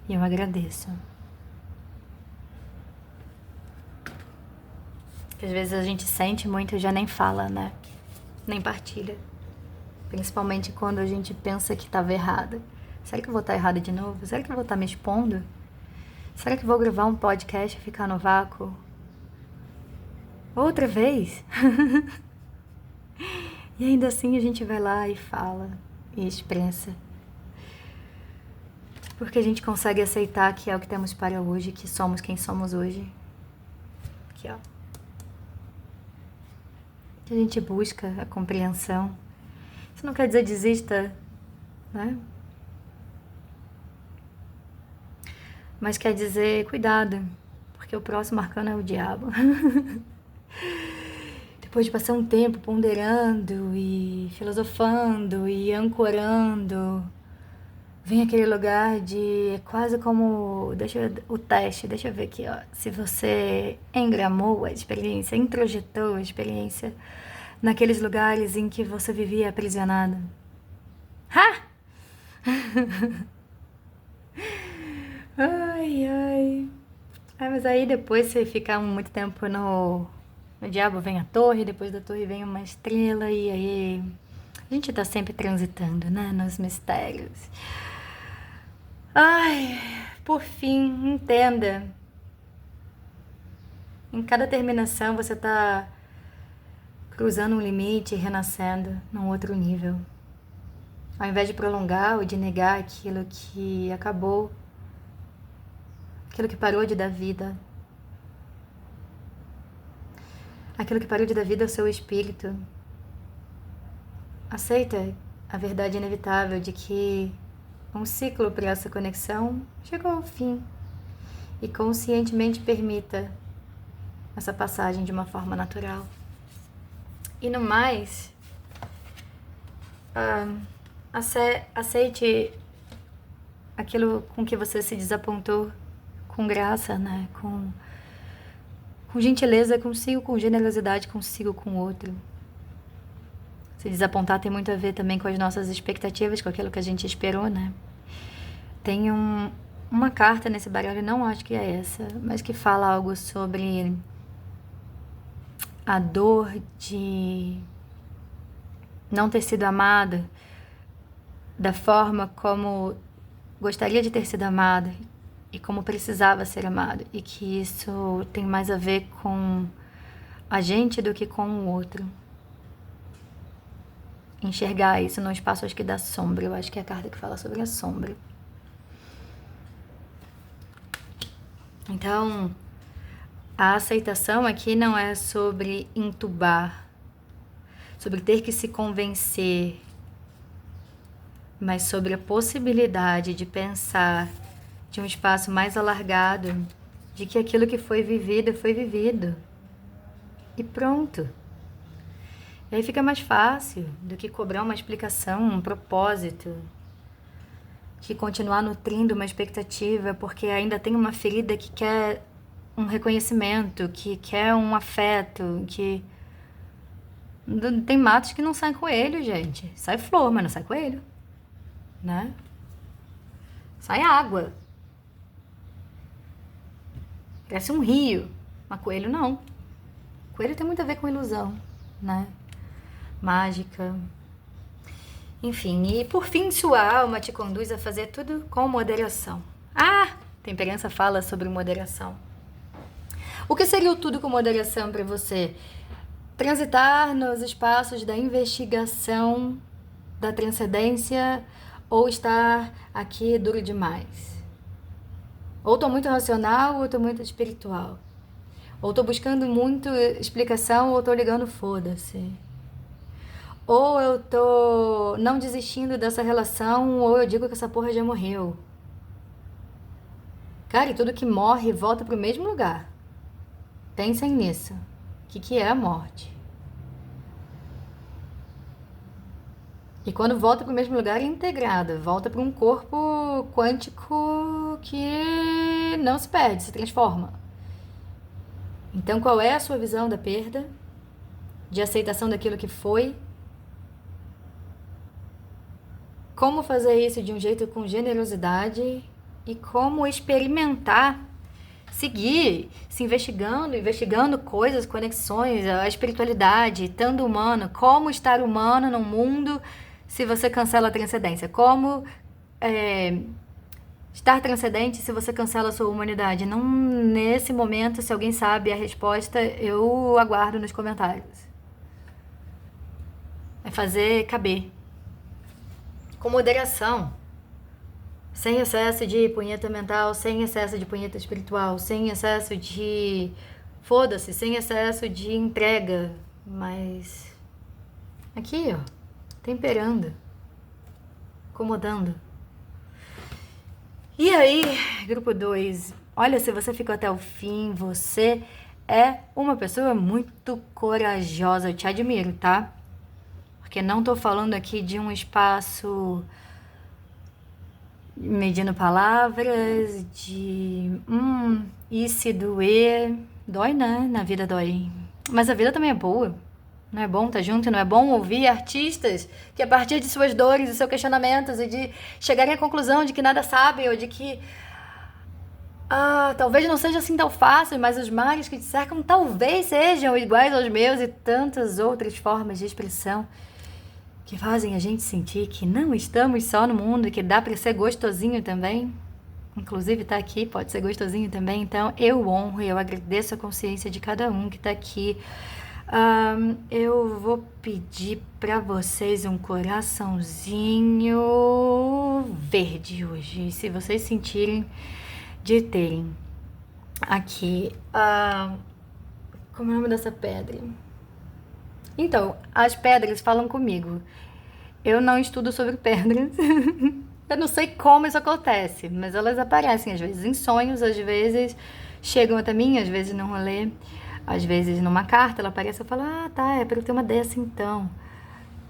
E eu agradeço. Porque às vezes a gente sente muito e já nem fala, né? Nem partilha. Principalmente quando a gente pensa que estava errada. Será que eu vou estar errada de novo? Será que eu vou estar me expondo? Será que vou gravar um podcast e ficar no vácuo? Outra vez? E ainda assim a gente vai lá e fala e expressa. Porque a gente consegue aceitar que é o que temos para hoje, que somos quem somos hoje. Aqui, ó. Que a gente busca a compreensão. Isso não quer dizer desista, né? Mas quer dizer cuidado, porque o próximo arcano é o diabo. Depois de passar um tempo ponderando e filosofando e ancorando, vem aquele lugar de é quase como o teste, deixa eu ver aqui, ó, se você engramou a experiência, introjetou a experiência naqueles lugares em que você vivia aprisionado. Ha! Ai, ai. Mas aí depois você fica muito tempo no diabo, vem a torre, depois da torre vem uma estrela e aí a gente tá sempre transitando, né, nos mistérios. Ai, por fim, entenda. Em cada terminação você tá cruzando um limite e renascendo num outro nível. Ao invés de prolongar ou de negar aquilo que acabou, aquilo que parou de dar vida. Aquilo que parou de dar vida ao seu espírito. Aceita a verdade inevitável de que um ciclo para essa conexão chegou ao fim e conscientemente permita essa passagem de uma forma natural. E no mais, aceite aquilo com que você se desapontou com graça, né? Com gentileza consigo, com generosidade consigo, com o outro. Se desapontar tem muito a ver também com as nossas expectativas, com aquilo que a gente esperou, né? Tem uma carta nesse baralho, não acho que é essa, mas que fala algo sobre a dor de não ter sido amada da forma como gostaria de ter sido amada e como precisava ser amado, e que isso tem mais a ver com a gente do que com o outro. Enxergar isso num espaço, acho que da sombra. Eu acho que é a carta que fala sobre a sombra. Então, a aceitação aqui não é sobre entubar, sobre ter que se convencer, mas sobre a possibilidade de pensar de um espaço mais alargado, de que aquilo que foi vivido. E pronto. E aí fica mais fácil do que cobrar uma explicação, um propósito, de continuar nutrindo uma expectativa, porque ainda tem uma ferida que quer um reconhecimento, que quer um afeto, que... Tem matos que não saem coelho, gente. Sai flor, mas não sai coelho, né? Sai água. Cresce um rio, mas coelho não. Coelho tem muito a ver com ilusão, né? Mágica. Enfim, e por fim, sua alma te conduz a fazer tudo com moderação. Temperança fala sobre moderação. O que seria o tudo com moderação para você? Transitar nos espaços da investigação, da transcendência, ou estar aqui duro demais? Ou tô muito racional, ou tô muito espiritual. Ou tô buscando muito explicação, ou tô ligando foda-se. Ou eu tô não desistindo dessa relação, ou eu digo que essa porra já morreu. Cara, e tudo que morre volta pro mesmo lugar. Pensem nisso. O que é a morte? E quando volta para o mesmo lugar, é integrada, volta para um corpo quântico que não se perde, se transforma. Então, qual é a sua visão da perda, de aceitação daquilo que foi? Como fazer isso de um jeito com generosidade e como experimentar, seguir, se investigando coisas, conexões, a espiritualidade, estando humano, como estar humano num mundo se você cancela a transcendência, como estar transcendente se você cancela a sua humanidade. Não nesse momento, se alguém sabe a resposta, eu aguardo nos comentários. É fazer caber. Com moderação. Sem excesso de punheta mental, sem excesso de punheta espiritual, sem excesso de foda-se, sem excesso de entrega. Mas aqui, ó, temperando, acomodando. E aí, grupo 2, olha, se você ficou até o fim, você é uma pessoa muito corajosa, eu te admiro, tá? Porque não tô falando aqui de um espaço medindo palavras, de e se doer, dói, né? Na vida dói. Mas a vida também é boa. Não é bom estar junto? Não é bom ouvir artistas que a partir de suas dores e seus questionamentos e de chegarem à conclusão de que nada sabem ou de que talvez não seja assim tão fácil, mas os males que te cercam talvez sejam iguais aos meus e tantas outras formas de expressão que fazem a gente sentir que não estamos só no mundo, que dá para ser gostosinho também. Inclusive tá aqui, pode ser gostosinho também. Então eu honro e eu agradeço a consciência de cada um que tá aqui. Eu vou pedir para vocês um coraçãozinho verde hoje, se vocês sentirem de terem aqui. Como é o nome dessa pedra? Então, as pedras falam comigo. Eu não estudo sobre pedras. Eu não sei como isso acontece, mas elas aparecem às vezes em sonhos, às vezes chegam até mim, às vezes num rolê, às vezes numa carta ela aparece e eu falo, tá, é pra eu ter uma dessa então.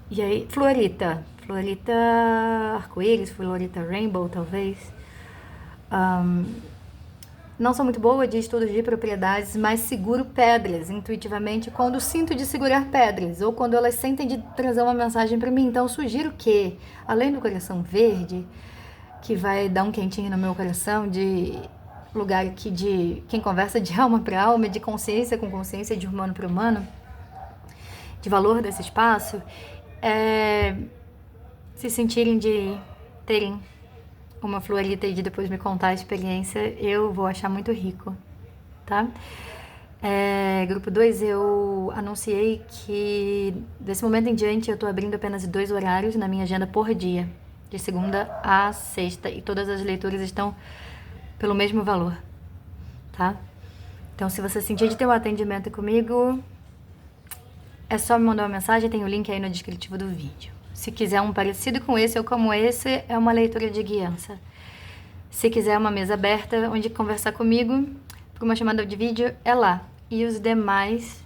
E aí, fluorita arco-íris, fluorita rainbow talvez. Não sou muito boa de estudos de propriedades, mas seguro pedras intuitivamente quando sinto de segurar pedras ou quando elas sentem de trazer uma mensagem para mim. Então, sugiro que, além do coração verde, que vai dar um quentinho no meu coração, de lugar aqui de quem conversa de alma para alma, de consciência com consciência, de humano para humano, de valor desse espaço, se sentirem de terem uma florita e de depois me contar a experiência, eu vou achar muito rico, tá? Grupo 2, eu anunciei que desse momento em diante eu tô abrindo apenas 2 horários na minha agenda por dia, de segunda a sexta, e todas as leituras estão pelo mesmo valor, tá? Então, se você sentir de ter um atendimento comigo, é só me mandar uma mensagem, tem o link aí no descritivo do vídeo. Se quiser um parecido com esse ou como esse, é uma leitura de guiança. Se quiser uma mesa aberta onde conversar comigo, por uma chamada de vídeo, é lá. E os demais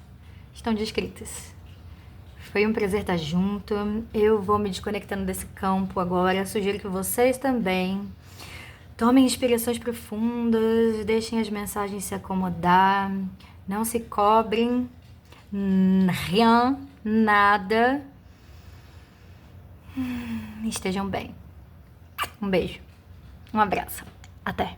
estão descritos. Foi um prazer estar junto. Eu vou me desconectando desse campo agora. Sugiro que vocês também tomem inspirações profundas, deixem as mensagens se acomodar, não se cobrem, rien, nada. Estejam bem. Um beijo. Um abraço. Até.